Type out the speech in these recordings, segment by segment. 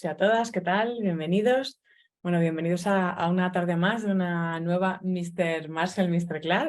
y a todas, ¿qué tal? Bienvenidos. Bueno, bienvenidos a una tarde más de una nueva Mr. Marshall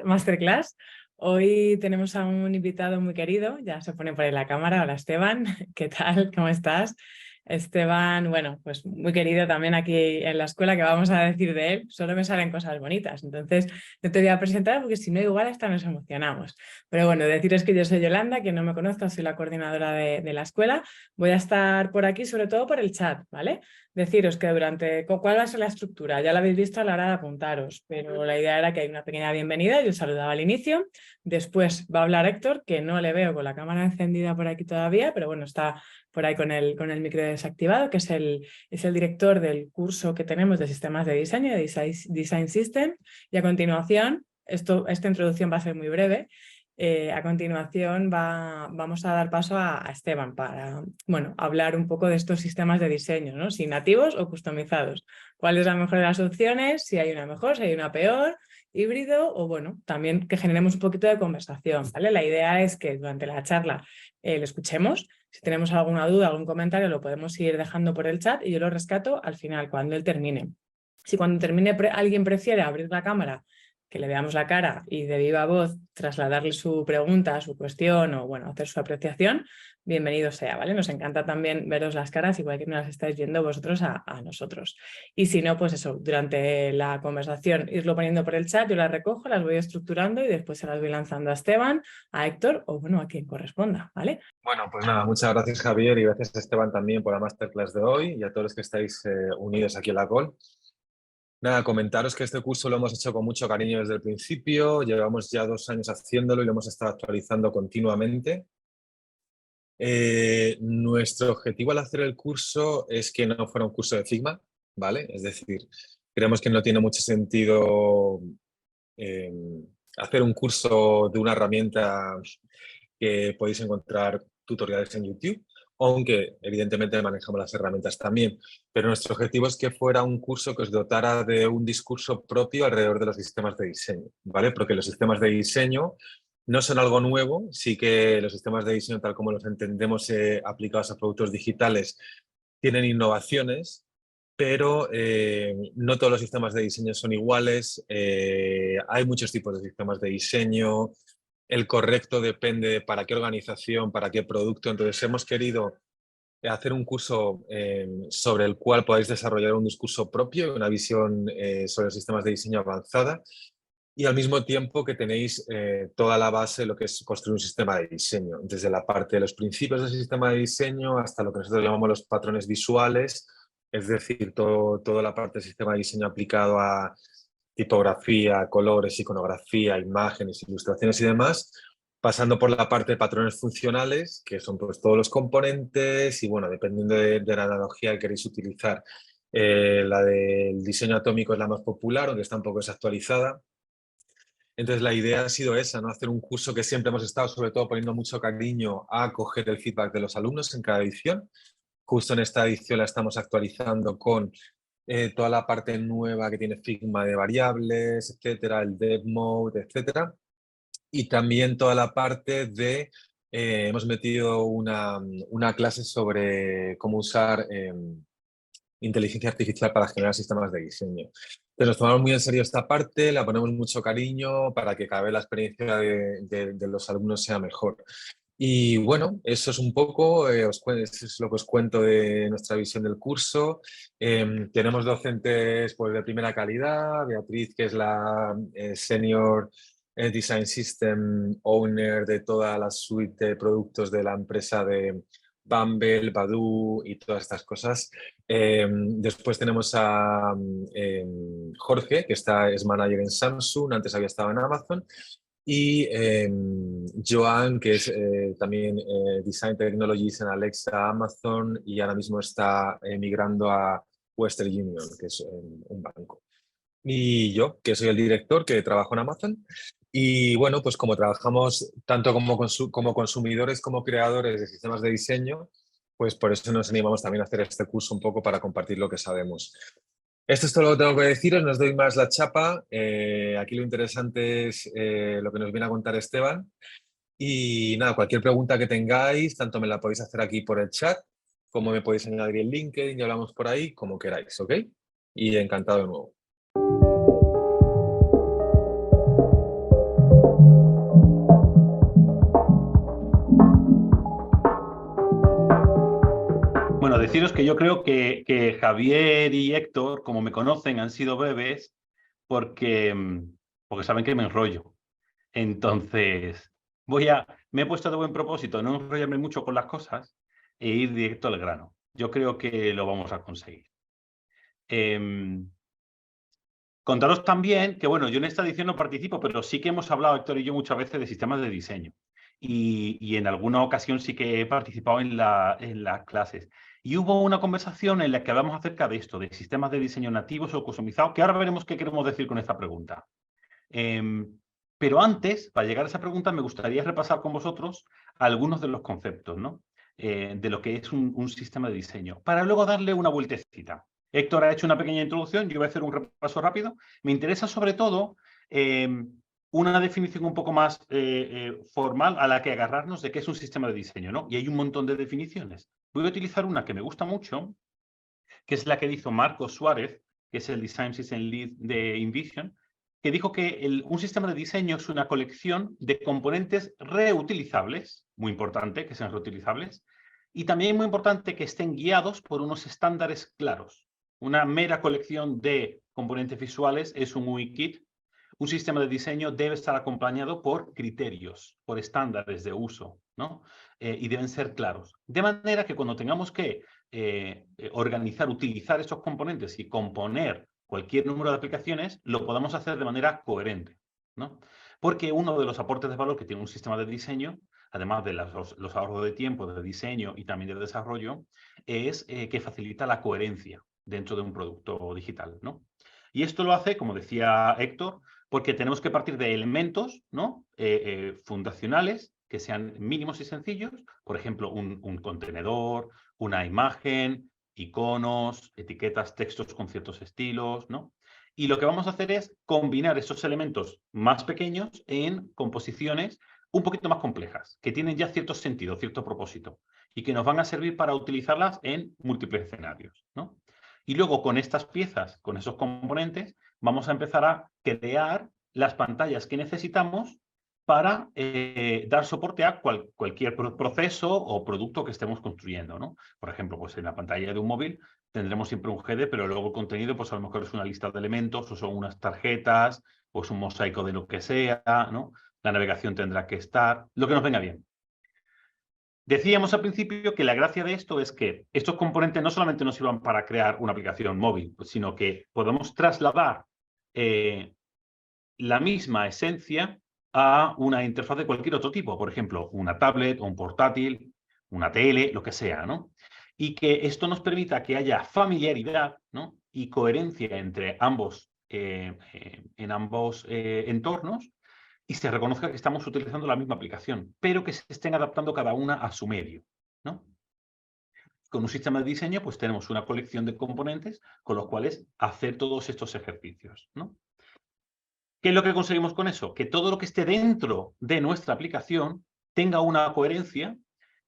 Masterclass. Hoy tenemos a un invitado muy querido, ya se pone por ahí la cámara. Hola Esteban, ¿qué tal? ¿Cómo estás? Esteban, bueno, pues muy querido también aquí en la escuela, que vamos a decir de él, solo me salen cosas bonitas, entonces no te voy a presentar porque si no igual hasta nos emocionamos. Pero bueno, deciros que yo soy Yolanda, quien no me conozca, soy la coordinadora de la escuela. Voy a estar por aquí sobre todo por el chat, ¿vale? Deciros que ¿cuál va a ser la estructura? Ya la habéis visto a la hora de apuntaros, pero la idea era que hay una pequeña bienvenida, yo saludaba al inicio, después va a hablar Héctor, que no le veo con la cámara encendida por aquí todavía, pero bueno, está por ahí con el micro desactivado, que es el director del curso que tenemos de sistemas de diseño, de Design System, y a continuación, esta introducción va a ser muy breve. A continuación vamos a dar paso a Esteban para hablar un poco de estos sistemas de diseño, ¿no? Si nativos o customizados. ¿Cuál es la mejor de las opciones? Si hay una mejor, si hay una peor, híbrido o también que generemos un poquito de conversación, ¿vale? La idea es que durante la charla lo escuchemos. Si tenemos alguna duda, algún comentario, lo podemos ir dejando por el chat y yo lo rescato al final, cuando él termine. Si cuando termine alguien prefiere abrir la cámara, que le veamos la cara y de viva voz trasladarle su pregunta, su cuestión o hacer su apreciación, bienvenido sea, ¿vale? Nos encanta también veros las caras, igual que nos las estáis viendo vosotros a nosotros. Y si no, pues eso, durante la conversación irlo poniendo por el chat, yo las recojo, las voy estructurando y después se las voy lanzando a Esteban, a Héctor o a quien corresponda, ¿vale? Bueno, pues nada, muchas gracias Javier y gracias Esteban también por la masterclass de hoy y a todos los que estáis unidos aquí en la call. Nada, comentaros que este curso lo hemos hecho con mucho cariño desde el principio, llevamos ya 2 años haciéndolo y lo hemos estado actualizando continuamente. Nuestro objetivo al hacer el curso es que no fuera un curso de Figma, ¿vale? Es decir, creemos que no tiene mucho sentido hacer un curso de una herramienta que podéis encontrar tutoriales en YouTube, aunque evidentemente manejamos las herramientas también. Pero nuestro objetivo es que fuera un curso que os dotara de un discurso propio alrededor de los sistemas de diseño, ¿vale? Porque los sistemas de diseño no son algo nuevo, sí que los sistemas de diseño tal como los entendemos aplicados a productos digitales tienen innovaciones, pero no todos los sistemas de diseño son iguales, hay muchos tipos de sistemas de diseño, el correcto depende de para qué organización, para qué producto. Entonces hemos querido hacer un curso sobre el cual podáis desarrollar un discurso propio, una visión sobre sistemas de diseño avanzada y al mismo tiempo que tenéis toda la base de lo que es construir un sistema de diseño, desde la parte de los principios del sistema de diseño hasta lo que nosotros llamamos los patrones visuales, es decir, toda la parte del sistema de diseño aplicado a tipografía, colores, iconografía, imágenes, ilustraciones y demás, pasando por la parte de patrones funcionales, que son pues todos los componentes y dependiendo de la analogía que queréis utilizar, la del diseño atómico es la más popular, aunque está un poco desactualizada. Entonces la idea ha sido esa, ¿no? Hacer un curso que siempre hemos estado sobre todo poniendo mucho cariño a coger el feedback de los alumnos en cada edición. Justo en esta edición la estamos actualizando con toda la parte nueva que tiene Figma de variables, etcétera, el Dev Mode, etcétera. Y también toda la parte de, hemos metido una clase sobre cómo usar inteligencia artificial para generar sistemas de diseño. Entonces nos tomamos muy en serio esta parte, la ponemos mucho cariño para que cada vez la experiencia de los alumnos sea mejor. Y bueno, eso es un poco, eso es lo que os cuento de nuestra visión del curso. Tenemos docentes pues, de primera calidad, Beatriz, que es la Senior Design System Owner de toda la suite de productos de la empresa de Bumble, Badoo y todas estas cosas. Después tenemos a Jorge, que es manager en Samsung, antes había estado en Amazon, y Joan, que es también Design Technologies en Alexa, Amazon, y ahora mismo está migrando a Western Union, que es un banco. Y yo, que soy el director, que trabajo en Amazon. Y bueno, pues como trabajamos tanto como consumidores como creadores de sistemas de diseño, pues por eso nos animamos también a hacer este curso un poco para compartir lo que sabemos. Esto es todo lo que tengo que deciros, no os doy más la chapa. Aquí lo interesante es lo que nos viene a contar Esteban. Y nada, cualquier pregunta que tengáis, tanto me la podéis hacer aquí por el chat, como me podéis añadir en LinkedIn y hablamos por ahí, como queráis, ¿ok? Y encantado de nuevo. Bueno, deciros que yo creo que Javier y Héctor, como me conocen, han sido bebés porque saben que me enrollo. Entonces, me he puesto de buen propósito no enrollarme mucho con las cosas e ir directo al grano. Yo creo que lo vamos a conseguir. Contaros también que, bueno, yo en esta edición no participo, pero sí que hemos hablado, Héctor y yo, muchas veces de sistemas de diseño. Y en alguna ocasión sí que he participado en las clases. Y hubo una conversación en la que hablamos acerca de esto, de sistemas de diseño nativos o customizados, que ahora veremos qué queremos decir con esta pregunta. Pero antes, para llegar a esa pregunta, me gustaría repasar con vosotros algunos de los conceptos, ¿no? De lo que es un sistema de diseño, para luego darle una vueltecita. Héctor ha hecho una pequeña introducción, yo voy a hacer un repaso rápido. Me interesa sobre todo una definición un poco más formal a la que agarrarnos de qué es un sistema de diseño, ¿no? Y hay un montón de definiciones. Voy a utilizar una que me gusta mucho, que es la que hizo Marcos Suárez, que es el Design System Lead de InVision, que dijo que un sistema de diseño es una colección de componentes reutilizables, muy importante que sean reutilizables, y también muy importante que estén guiados por unos estándares claros. Una mera colección de componentes visuales es un UI-kit. Un sistema de diseño debe estar acompañado por criterios, por estándares de uso, ¿no? Y deben ser claros. De manera que cuando tengamos que organizar, utilizar estos componentes y componer cualquier número de aplicaciones, lo podamos hacer de manera coherente, ¿no? Porque uno de los aportes de valor que tiene un sistema de diseño, además de los ahorros de tiempo, de diseño y también de desarrollo, es que facilita la coherencia dentro de un producto digital, ¿no? Y esto lo hace, como decía Héctor, porque tenemos que partir de elementos, ¿no? Fundacionales que sean mínimos y sencillos, por ejemplo, un contenedor, una imagen, iconos, etiquetas, textos con ciertos estilos, ¿no? Y lo que vamos a hacer es combinar esos elementos más pequeños en composiciones un poquito más complejas, que tienen ya cierto sentido, cierto propósito, y que nos van a servir para utilizarlas en múltiples escenarios, ¿no? Y luego con estas piezas, con esos componentes, vamos a empezar a crear las pantallas que necesitamos para dar soporte a cualquier proceso o producto que estemos construyendo, ¿no? Por ejemplo, pues en la pantalla de un móvil tendremos siempre un GD, pero luego el contenido, pues a lo mejor es una lista de elementos, o son unas tarjetas, o es un mosaico de lo que sea, ¿no? La navegación tendrá que estar, lo que nos venga bien. Decíamos al principio que la gracia de esto es que estos componentes no solamente nos sirvan para crear una aplicación móvil, sino que podemos trasladar la misma esencia a una interfaz de cualquier otro tipo, por ejemplo, una tablet o un portátil, una tele, lo que sea, ¿no? Y que esto nos permita que haya familiaridad, ¿no? Y coherencia entre ambos, en ambos entornos, y se reconozca que estamos utilizando la misma aplicación, pero que se estén adaptando cada una a su medio, ¿no? Con un sistema de diseño, pues tenemos una colección de componentes con los cuales hacer todos estos ejercicios, ¿no? ¿Qué es lo que conseguimos con eso? Que todo lo que esté dentro de nuestra aplicación tenga una coherencia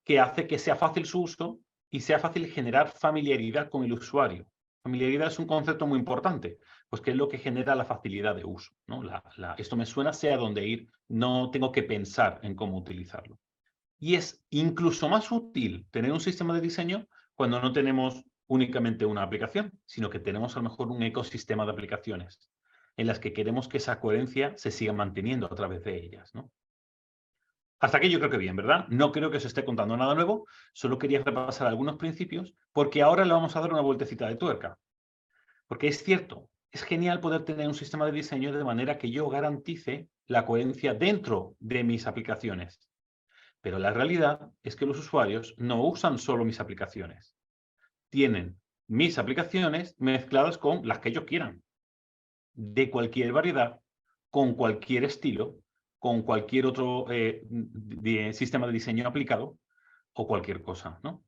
que hace que sea fácil su uso y sea fácil generar familiaridad con el usuario. Familiaridad es un concepto muy importante, pues que es lo que genera la facilidad de uso, ¿no? Esto me suena, sé a dónde ir, no tengo que pensar en cómo utilizarlo. Y es incluso más útil tener un sistema de diseño cuando no tenemos únicamente una aplicación, sino que tenemos a lo mejor un ecosistema de aplicaciones en las que queremos que esa coherencia se siga manteniendo a través de ellas, ¿no? Hasta aquí yo creo que bien, ¿verdad? No creo que os esté contando nada nuevo, solo quería repasar algunos principios, porque ahora le vamos a dar una vueltecita de tuerca. Porque es cierto, es genial poder tener un sistema de diseño de manera que yo garantice la coherencia dentro de mis aplicaciones. Pero la realidad es que los usuarios no usan solo mis aplicaciones. Tienen mis aplicaciones mezcladas con las que ellos quieran, de cualquier variedad, con cualquier estilo, con cualquier otro sistema de diseño aplicado o cualquier cosa, ¿no?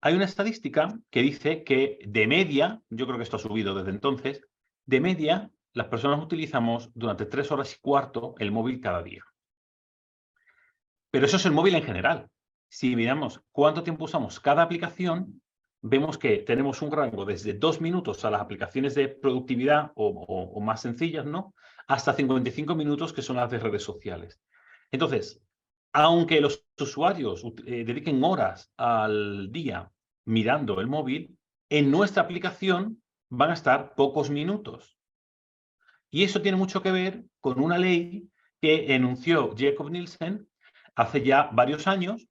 Hay una estadística que dice que de media, yo creo que esto ha subido desde entonces, de media las personas utilizamos durante 3 horas y cuarto el móvil cada día. Pero eso es el móvil en general. Si miramos cuánto tiempo usamos cada aplicación, vemos que tenemos un rango desde 2 minutos a las aplicaciones de productividad o más sencillas, ¿no? Hasta 55 minutos, que son las de redes sociales. Entonces, aunque los usuarios dediquen horas al día mirando el móvil, en nuestra aplicación van a estar pocos minutos. Y eso tiene mucho que ver con una ley que enunció Jakob Nielsen hace ya varios años,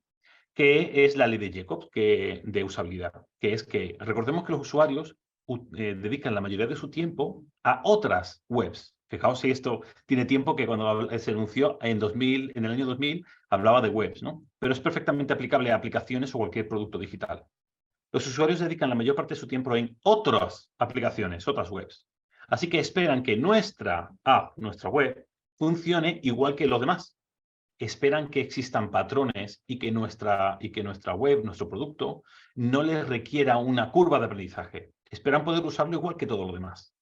que es la ley de Jacobs de usabilidad, que es que recordemos que los usuarios dedican la mayoría de su tiempo a otras webs. Fijaos si esto tiene tiempo, que cuando se anunció en el año 2000, hablaba de webs, ¿no? Pero es perfectamente aplicable a aplicaciones o cualquier producto digital. Los usuarios dedican la mayor parte de su tiempo en otras aplicaciones, otras webs. Así que esperan que nuestra app, nuestra web, funcione igual que los demás. Esperan que existan patrones y que nuestra web, nuestro producto, no les requiera una curva de aprendizaje. Esperan poder usarlo igual que todo lo demás.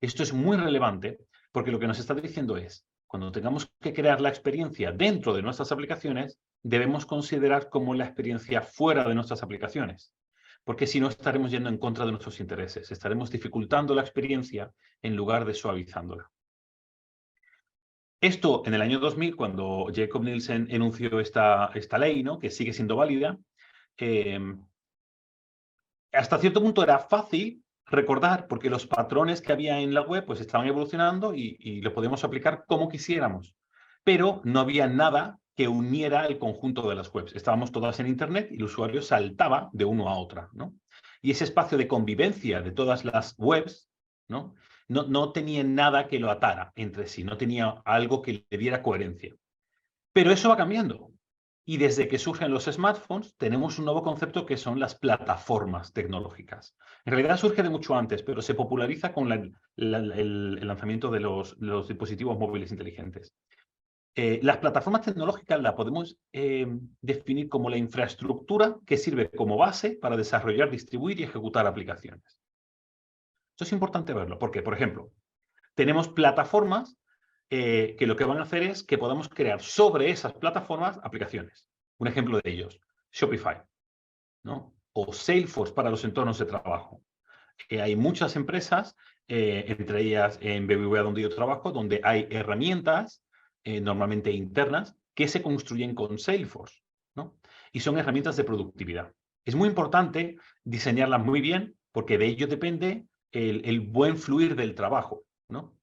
Esto es muy relevante porque lo que nos está diciendo es, cuando tengamos que crear la experiencia dentro de nuestras aplicaciones, debemos considerar como la experiencia fuera de nuestras aplicaciones. Porque si no, estaremos yendo en contra de nuestros intereses. Estaremos dificultando la experiencia en lugar de suavizándola. Esto en el año 2000, cuando Jakob Nielsen enunció esta ley, ¿no? Que sigue siendo válida, hasta cierto punto era fácil recordar, porque los patrones que había en la web pues estaban evolucionando y los podíamos aplicar como quisiéramos. Pero no había nada que uniera el conjunto de las webs. Estábamos todas en Internet y el usuario saltaba de uno a otra, ¿no? Y ese espacio de convivencia de todas las webs, ¿no? No tenía nada que lo atara entre sí, no tenía algo que le diera coherencia. Pero eso va cambiando. Y desde que surgen los smartphones, tenemos un nuevo concepto que son las plataformas tecnológicas. En realidad surge de mucho antes, pero se populariza con el lanzamiento de los dispositivos móviles inteligentes. Las plataformas tecnológicas las podemos definir como la infraestructura que sirve como base para desarrollar, distribuir y ejecutar aplicaciones. Esto es importante verlo, porque, por ejemplo, tenemos plataformas que lo que van a hacer es que podamos crear sobre esas plataformas aplicaciones. Un ejemplo de ellos, Shopify, ¿no? O Salesforce para los entornos de trabajo. Hay muchas empresas, entre ellas en BBVA, donde yo trabajo, donde hay herramientas, normalmente internas, que se construyen con Salesforce, ¿no? Y son herramientas de productividad. Es muy importante diseñarlas muy bien, porque de ello depende el buen fluir del trabajo, ¿no?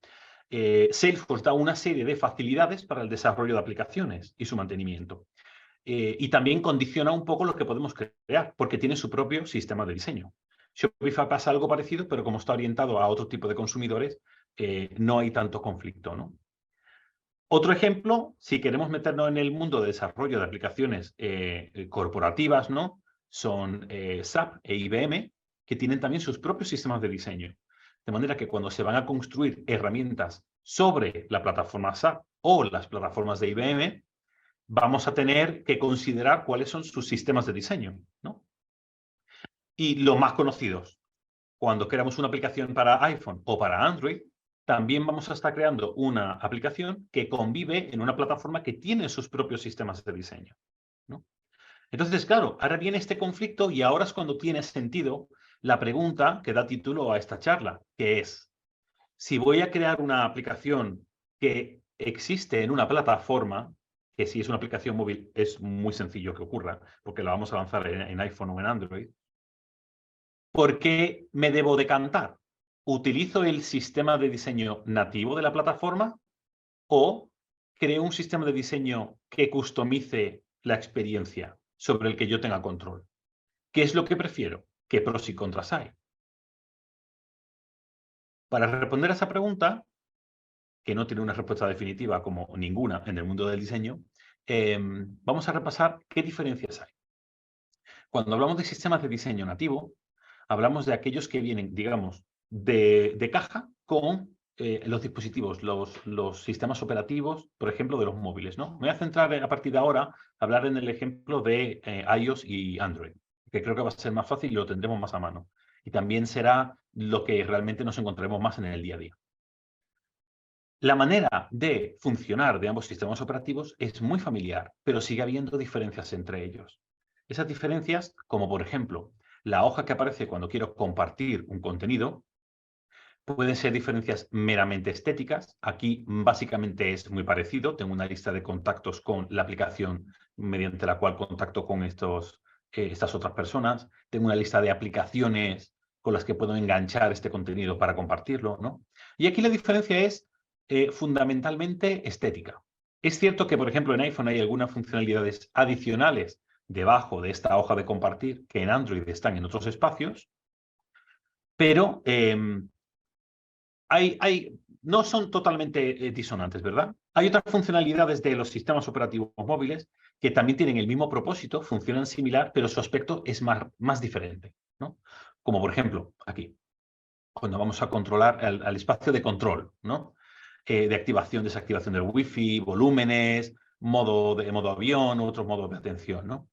Salesforce da una serie de facilidades para el desarrollo de aplicaciones y su mantenimiento. Y también condiciona un poco lo que podemos crear, porque tiene su propio sistema de diseño. Shopify pasa algo parecido, pero como está orientado a otro tipo de consumidores, no hay tanto conflicto, ¿no? Otro ejemplo, si queremos meternos en el mundo de desarrollo de aplicaciones corporativas, ¿no? Son SAP e IBM, que tienen también sus propios sistemas de diseño. De manera que cuando se van a construir herramientas sobre la plataforma SAP o las plataformas de IBM, vamos a tener que considerar cuáles son sus sistemas de diseño, ¿no? Y los más conocidos, cuando creamos una aplicación para iPhone o para Android, también vamos a estar creando una aplicación que convive en una plataforma que tiene sus propios sistemas de diseño, ¿no? Entonces, claro, ahora viene este conflicto y ahora es cuando tiene sentido la pregunta que da título a esta charla, que es, si voy a crear una aplicación que existe en una plataforma, que si es una aplicación móvil es muy sencillo que ocurra, porque la vamos a lanzar en iPhone o en Android, ¿por qué me debo decantar? ¿Utilizo el sistema de diseño nativo de la plataforma o creo un sistema de diseño que customice la experiencia sobre el que yo tenga control? ¿Qué es lo que prefiero? ¿Qué pros y contras hay? Para responder a esa pregunta, que no tiene una respuesta definitiva como ninguna en el mundo del diseño, vamos a repasar qué diferencias hay. Cuando hablamos de sistemas de diseño nativo, hablamos de aquellos que vienen, digamos, de caja con los dispositivos, los sistemas operativos, por ejemplo, de los móviles, ¿no? Me voy a centrar a partir de ahora a hablar en el ejemplo de iOS y Android, que creo que va a ser más fácil y lo tendremos más a mano. Y también será lo que realmente nos encontraremos más en el día a día. La manera de funcionar de ambos sistemas operativos es muy familiar, pero sigue habiendo diferencias entre ellos. Esas diferencias, como por ejemplo, la hoja que aparece cuando quiero compartir un contenido, pueden ser diferencias meramente estéticas. Aquí básicamente es muy parecido. Tengo una lista de contactos con la aplicación mediante la cual contacto con estas otras personas. Tengo una lista de aplicaciones con las que puedo enganchar este contenido para compartirlo, ¿no? Y aquí la diferencia es fundamentalmente estética. Es cierto que, por ejemplo, en iPhone hay algunas funcionalidades adicionales debajo de esta hoja de compartir que en Android están en otros espacios, pero no son totalmente disonantes, ¿verdad? Hay otras funcionalidades de los sistemas operativos móviles que también tienen el mismo propósito, funcionan similar, pero su aspecto es más diferente, ¿no? Como por ejemplo, aquí, cuando vamos a controlar al espacio de control, ¿no? De activación, desactivación del Wi-Fi, volúmenes, modo avión u otros modos de atención, ¿no?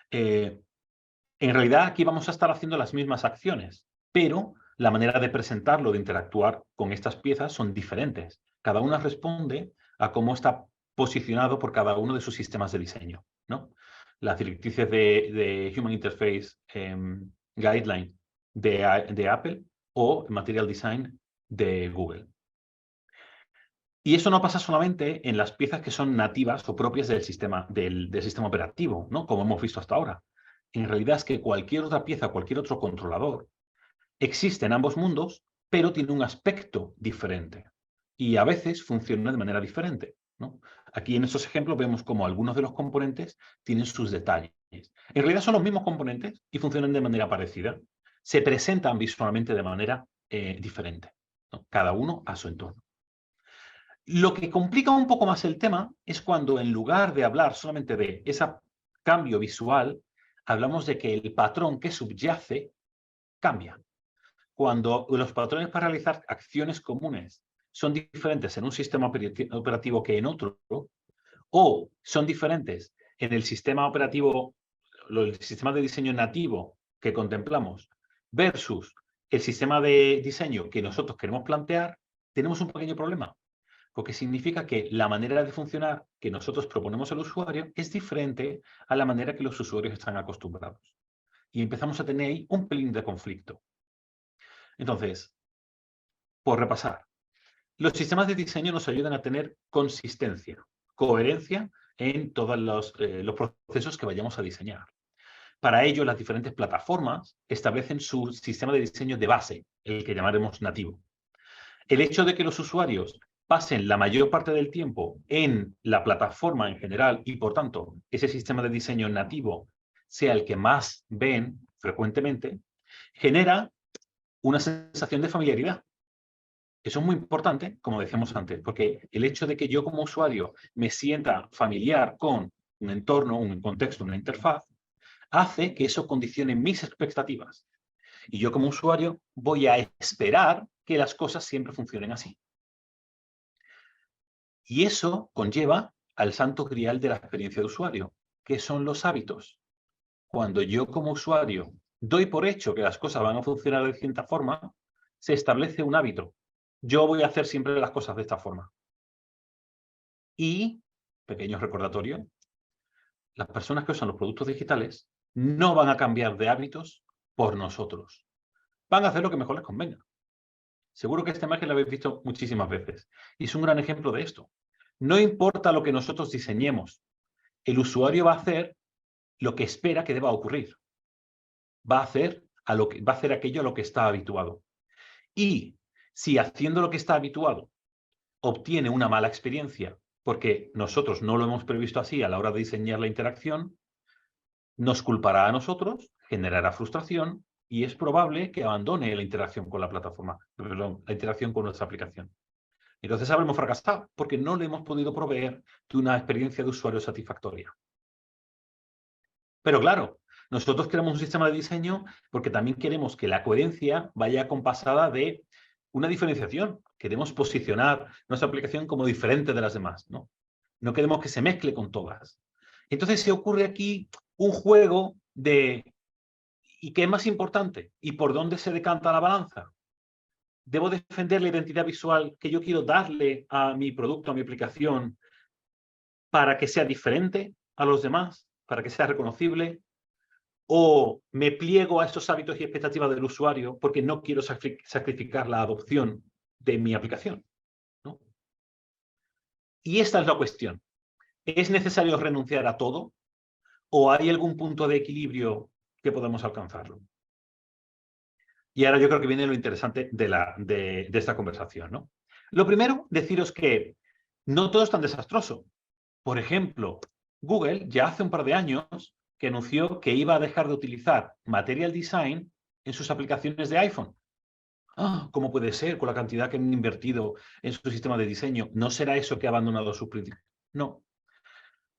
En realidad aquí vamos a estar haciendo las mismas acciones, pero la manera de presentarlo, de interactuar con estas piezas son diferentes. Cada una responde a cómo está posicionado por cada uno de sus sistemas de diseño, ¿no? Las directrices de Human Interface Guideline de Apple o Material Design de Google. Y eso no pasa solamente en las piezas que son nativas o propias del sistema operativo, ¿no? Como hemos visto hasta ahora. En realidad es que cualquier otra pieza, cualquier otro controlador, existe en ambos mundos, pero tiene un aspecto diferente. Y a veces funciona de manera diferente, ¿no? Aquí en estos ejemplos vemos como algunos de los componentes tienen sus detalles. En realidad son los mismos componentes y funcionan de manera parecida. Se presentan visualmente de manera diferente, ¿no? Cada uno a su entorno. Lo que complica un poco más el tema es cuando en lugar de hablar solamente de ese cambio visual, hablamos de que el patrón que subyace cambia. Cuando los patrones para realizar acciones comunes son diferentes en un sistema operativo que en otro, o son diferentes en el sistema operativo, el sistema de diseño nativo que contemplamos versus el sistema de diseño que nosotros queremos plantear, tenemos un pequeño problema. Porque significa que la manera de funcionar que nosotros proponemos al usuario es diferente a la manera que los usuarios están acostumbrados. Y empezamos a tener ahí un pelín de conflicto. Entonces, por repasar, los sistemas de diseño nos ayudan a tener consistencia, coherencia en todos los procesos que vayamos a diseñar. Para ello, las diferentes plataformas establecen su sistema de diseño de base, el que llamaremos nativo. El hecho de que los usuarios pasen la mayor parte del tiempo en la plataforma en general y, por tanto, ese sistema de diseño nativo sea el que más ven frecuentemente, genera una sensación de familiaridad. Eso es muy importante, como decíamos antes, porque el hecho de que yo como usuario me sienta familiar con un entorno, un contexto, una interfaz, hace que eso condicione mis expectativas. Y yo como usuario voy a esperar que las cosas siempre funcionen así. Y eso conlleva al santo grial de la experiencia de usuario, que son los hábitos. Cuando yo como usuario doy por hecho que las cosas van a funcionar de cierta forma, se establece un hábito. Yo voy a hacer siempre las cosas de esta forma. Y, pequeño recordatorio, las personas que usan los productos digitales no van a cambiar de hábitos por nosotros. Van a hacer lo que mejor les convenga. Seguro que esta imagen la habéis visto muchísimas veces. Y es un gran ejemplo de esto. No importa lo que nosotros diseñemos, el usuario va a hacer lo que espera que deba ocurrir. Va a hacer aquello a lo que está habituado. Y si haciendo lo que está habituado obtiene una mala experiencia porque nosotros no lo hemos previsto así a la hora de diseñar la interacción, nos culpará a nosotros, generará frustración y es probable que abandone la interacción con la plataforma, perdón, la interacción con nuestra aplicación. Entonces habremos fracasado porque no le hemos podido proveer de una experiencia de usuario satisfactoria. Pero claro, nosotros queremos un sistema de diseño porque también queremos que la coherencia vaya acompasada de una diferenciación. Queremos posicionar nuestra aplicación como diferente de las demás, ¿no? No queremos que se mezcle con todas. Entonces se ocurre aquí un juego de ¿y qué es más importante? ¿Y por dónde se decanta la balanza? ¿Debo defender la identidad visual que yo quiero darle a mi producto, a mi aplicación, para que sea diferente a los demás, para que sea reconocible? ¿O me pliego a estos hábitos y expectativas del usuario porque no quiero sacrificar la adopción de mi aplicación, ¿no? Y esta es la cuestión. ¿Es necesario renunciar a todo? ¿O hay algún punto de equilibrio que podemos alcanzarlo? Y ahora yo creo que viene lo interesante de esta conversación, ¿no? Lo primero, deciros que no todo es tan desastroso. Por ejemplo, Google ya hace un par de años que anunció que iba a dejar de utilizar Material Design en sus aplicaciones de iPhone. ¿Cómo puede ser con la cantidad que han invertido en su sistema de diseño? ¿No será eso que ha abandonado sus principios? No.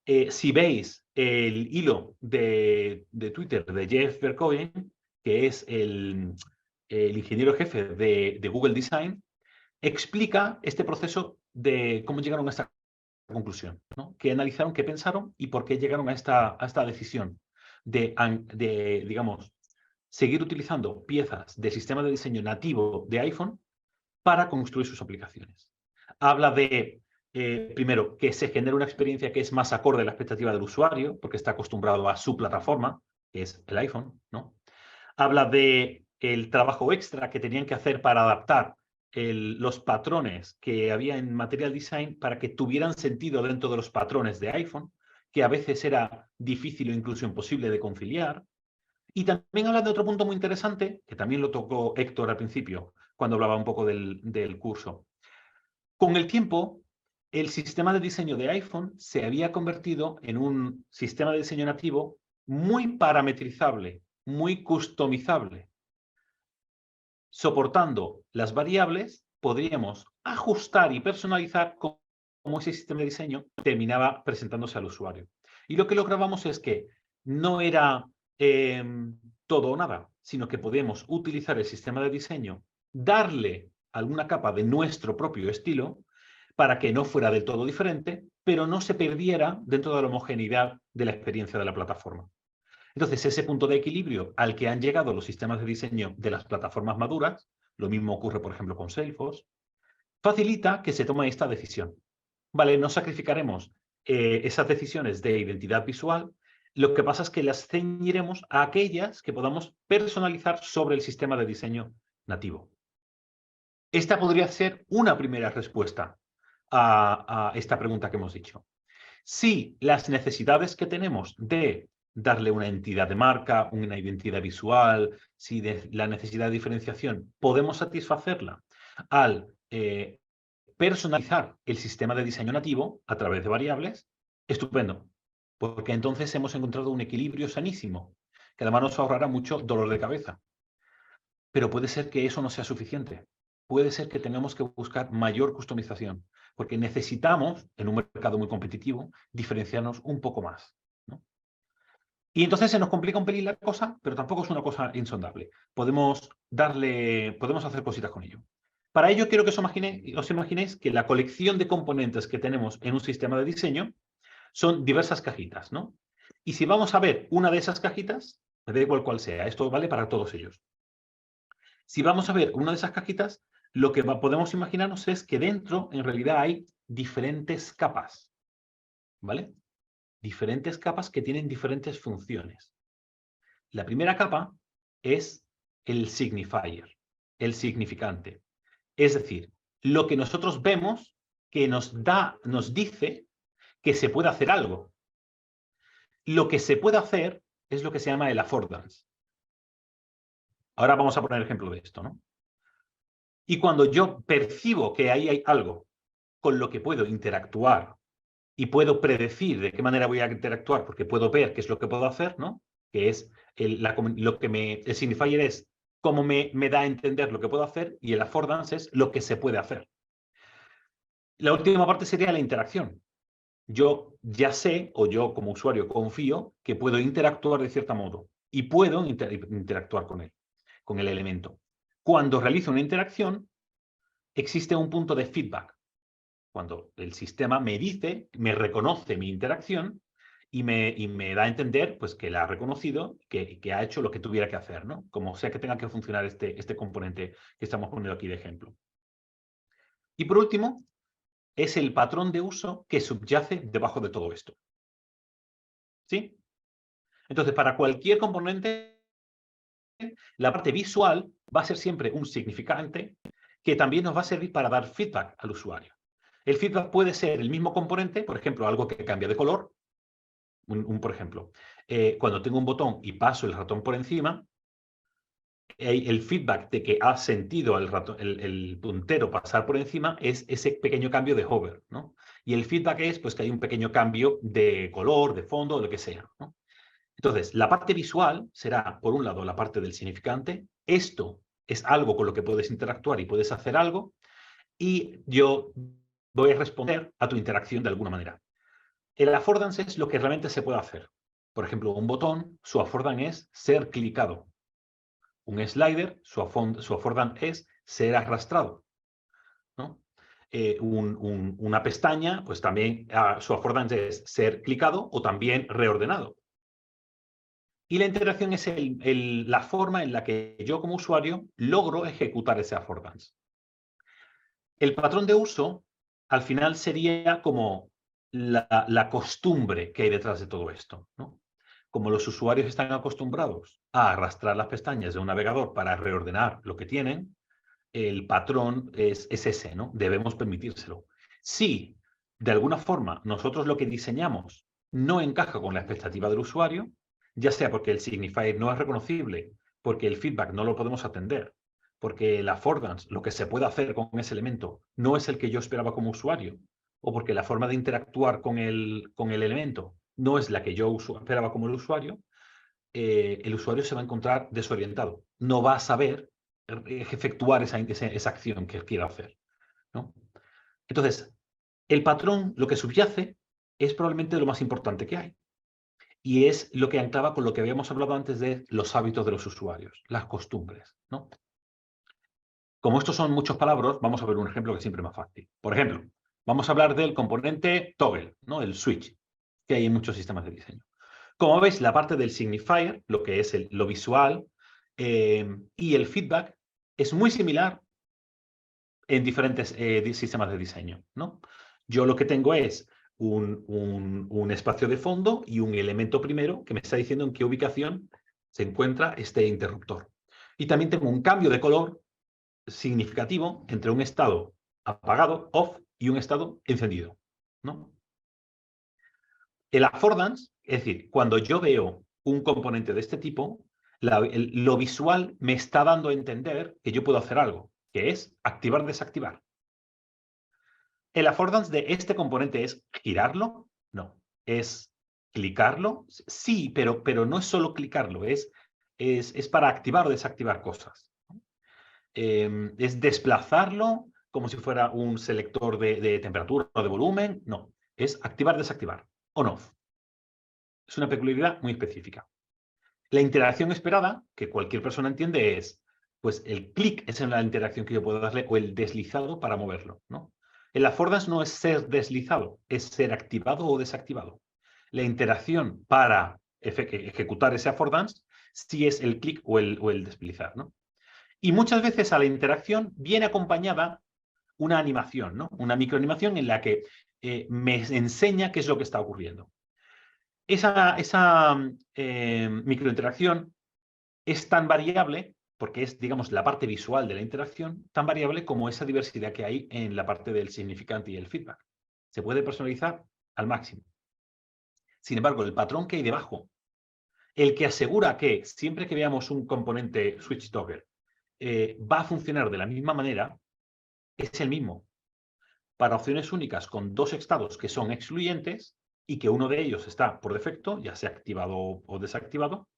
Si veis el hilo de Twitter de Jeff Berkowitz, que es el ingeniero jefe de Google Design, explica este proceso de cómo llegaron a esta conclusión, ¿no? Qué analizaron, qué pensaron y por qué llegaron a esta decisión de, digamos, seguir utilizando piezas del sistema de diseño nativo de iPhone para construir sus aplicaciones. Habla de, primero, que se genere una experiencia que es más acorde a la expectativa del usuario, porque está acostumbrado a su plataforma, que es el iPhone, ¿no? Habla de el trabajo extra que tenían que hacer para adaptar los patrones que había en Material Design para que tuvieran sentido dentro de los patrones de iPhone, que a veces era difícil o incluso imposible de conciliar. Y también habla de otro punto muy interesante, que también lo tocó Héctor al principio, cuando hablaba un poco del curso. Con el tiempo, el sistema de diseño de iPhone se había convertido en un sistema de diseño nativo muy parametrizable, muy customizable. Soportando las variables, podríamos ajustar y personalizar cómo ese sistema de diseño terminaba presentándose al usuario. Y lo que lográbamos es que no era todo o nada, sino que podíamos utilizar el sistema de diseño, darle alguna capa de nuestro propio estilo para que no fuera del todo diferente, pero no se perdiera dentro de la homogeneidad de la experiencia de la plataforma. Entonces, ese punto de equilibrio al que han llegado los sistemas de diseño de las plataformas maduras, lo mismo ocurre, por ejemplo, con Salesforce, facilita que se tome esta decisión. Vale, no sacrificaremos esas decisiones de identidad visual, lo que pasa es que las ceñiremos a aquellas que podamos personalizar sobre el sistema de diseño nativo. Esta podría ser una primera respuesta a esta pregunta que hemos dicho. Si las necesidades que tenemos de darle una entidad de marca, una identidad visual, si de la necesidad de diferenciación podemos satisfacerla al personalizar el sistema de diseño nativo a través de variables, estupendo, porque entonces hemos encontrado un equilibrio sanísimo, que además nos ahorrará mucho dolor de cabeza. Pero puede ser que eso no sea suficiente. Puede ser que tengamos que buscar mayor customización, porque necesitamos, en un mercado muy competitivo, diferenciarnos un poco más, ¿no? Y entonces se nos complica un pelín la cosa, pero tampoco es una cosa insondable. Podemos hacer cositas con ello. Para ello quiero que os imaginéis que la colección de componentes que tenemos en un sistema de diseño son diversas cajitas, ¿no? Y si vamos a ver una de esas cajitas, me da igual cuál sea, esto vale para todos ellos. Si vamos a ver una de esas cajitas, lo que podemos imaginarnos es que dentro, en realidad, hay diferentes capas, ¿vale? Diferentes capas que tienen diferentes funciones. La primera capa es el signifier, el significante. Es decir, lo que nosotros vemos que nos dice que se puede hacer algo. Lo que se puede hacer es lo que se llama el affordance. Ahora vamos a poner ejemplo de esto, ¿no? Y cuando yo percibo que ahí hay algo con lo que puedo interactuar y puedo predecir de qué manera voy a interactuar porque puedo ver qué es lo que puedo hacer, ¿no? Que es el signifier es cómo me da a entender lo que puedo hacer y el affordance es lo que se puede hacer. La última parte sería la interacción. Yo ya sé, o yo como usuario confío, que puedo interactuar de cierto modo y puedo interactuar con él, con el elemento. Cuando realizo una interacción, existe un punto de feedback. Cuando el sistema me dice, me reconoce mi interacción y me da a entender pues, que la ha reconocido, que ha hecho lo que tuviera que hacer, ¿no? Como sea que tenga que funcionar este componente que estamos poniendo aquí de ejemplo. Y por último, es el patrón de uso que subyace debajo de todo esto. ¿Sí? Entonces, para cualquier componente, la parte visual va a ser siempre un significante que también nos va a servir para dar feedback al usuario. El feedback puede ser el mismo componente, por ejemplo, algo que cambia de color. Por ejemplo, cuando tengo un botón y paso el ratón por encima, el feedback de que has sentido el puntero pasar por encima es ese pequeño cambio de hover, ¿no? Y el feedback es pues, que hay un pequeño cambio de color, de fondo, lo que sea, ¿no? Entonces, la parte visual será, por un lado, la parte del significante. Esto es algo con lo que puedes interactuar y puedes hacer algo. Y yo voy a responder a tu interacción de alguna manera. El affordance es lo que realmente se puede hacer. Por ejemplo, un botón, su affordance es ser clicado. Un slider, su affordance es ser arrastrado, ¿no? Una pestaña, pues también su affordance es ser clicado o también reordenado. Y la interacción es la forma en la que yo como usuario logro ejecutar ese affordance. El patrón de uso, al final, sería como la costumbre que hay detrás de todo esto, ¿no? Como los usuarios están acostumbrados a arrastrar las pestañas de un navegador para reordenar lo que tienen, el patrón es ese, ¿no? Debemos permitírselo. Si, de alguna forma, nosotros lo que diseñamos no encaja con la expectativa del usuario, ya sea porque el signifier no es reconocible, porque el feedback no lo podemos atender, porque el affordance, lo que se puede hacer con ese elemento, no es el que yo esperaba como usuario, o porque la forma de interactuar con el elemento no es la que yo esperaba como el usuario se va a encontrar desorientado. No va a saber efectuar esa acción que quiera hacer, ¿no? Entonces, el patrón, lo que subyace, es probablemente lo más importante que hay. Y es lo que anclaba con lo que habíamos hablado antes de los hábitos de los usuarios, las costumbres, ¿no? Como estos son muchos palabras, vamos a ver un ejemplo que siempre es más fácil. Por ejemplo, vamos a hablar del componente toggle, ¿no? El switch, que hay en muchos sistemas de diseño. Como veis, la parte del signifier, lo que es lo visual, y el feedback es muy similar en diferentes sistemas de diseño, ¿no? Yo lo que tengo es un espacio de fondo y un elemento primero que me está diciendo en qué ubicación se encuentra este interruptor. Y también tengo un cambio de color significativo entre un estado apagado, off, y un estado encendido, ¿no? El affordance, es decir, cuando yo veo un componente de este tipo, lo visual me está dando a entender que yo puedo hacer algo, que es activar, desactivar. ¿El affordance de este componente es girarlo? No. ¿Es clicarlo? Sí, pero no es solo clicarlo, es para activar o desactivar cosas. ¿Es desplazarlo como si fuera un selector de temperatura o de volumen? No. Es activar, desactivar. On-off. Es una peculiaridad muy específica. La interacción esperada, que cualquier persona entiende, es, pues el clic es en la interacción que yo puedo darle o el deslizado para moverlo, ¿no? El affordance no es ser deslizado, es ser activado o desactivado. La interacción para ejecutar ese affordance sí es el clic o el deslizar, ¿no? Y muchas veces a la interacción viene acompañada una animación, ¿no? Una microanimación en la que me enseña qué es lo que está ocurriendo. Esa microinteracción es tan variable, porque es, digamos, la parte visual de la interacción, tan variable como esa diversidad que hay en la parte del significante y el feedback. Se puede personalizar al máximo. Sin embargo, el patrón que hay debajo, el que asegura que siempre que veamos un componente switch toggle va a funcionar de la misma manera, es el mismo. Para opciones únicas con dos estados que son excluyentes y que uno de ellos está por defecto, ya sea activado o desactivado,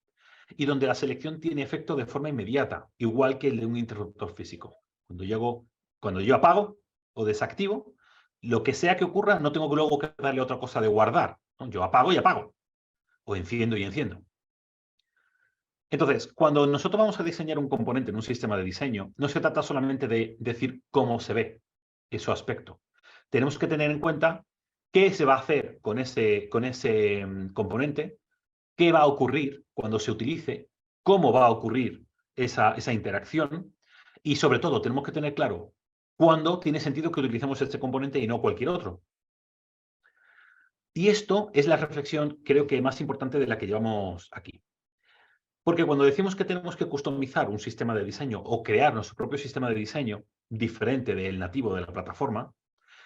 y donde la selección tiene efecto de forma inmediata, igual que el de un interruptor físico. Cuando yo apago o desactivo, lo que sea que ocurra, no tengo que luego que darle otra cosa de guardar, ¿no? Yo apago y apago, o enciendo y enciendo. Entonces, cuando nosotros vamos a diseñar un componente en un sistema de diseño, no se trata solamente de decir cómo se ve su aspecto. Tenemos que tener en cuenta qué se va a hacer con ese componente, qué va a ocurrir cuando se utilice, cómo va a ocurrir esa interacción y sobre todo tenemos que tener claro cuándo tiene sentido que utilicemos este componente y no cualquier otro. Y esto es la reflexión, creo que más importante de la que llevamos aquí. Porque cuando decimos que tenemos que customizar un sistema de diseño o crear nuestro propio sistema de diseño diferente del nativo de la plataforma,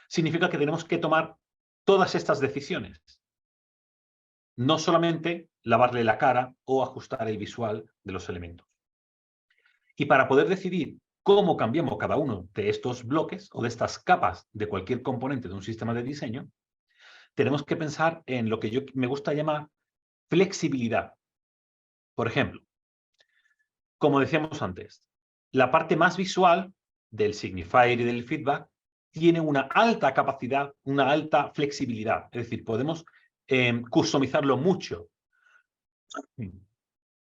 significa que tenemos que tomar todas estas decisiones. No solamente lavarle la cara o ajustar el visual de los elementos. Y para poder decidir cómo cambiamos cada uno de estos bloques o de estas capas de cualquier componente de un sistema de diseño, tenemos que pensar en lo que me gusta llamar flexibilidad. Por ejemplo, como decíamos antes, la parte más visual del signifier y del feedback tiene una alta capacidad, una alta flexibilidad. Es decir, podemos customizarlo mucho.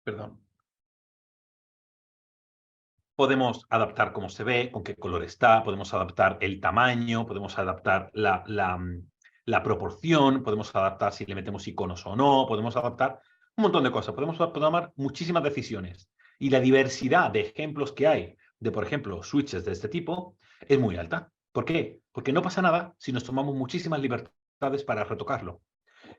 Perdón. Podemos adaptar cómo se ve, con qué color está, podemos adaptar el tamaño, podemos adaptar la proporción, podemos adaptar si le metemos iconos o no, podemos adaptar un montón de cosas, podemos tomar muchísimas decisiones. Y la diversidad de ejemplos que hay de, por ejemplo, switches de este tipo es muy alta. ¿Por qué? Porque no pasa nada si nos tomamos muchísimas libertades para retocarlo.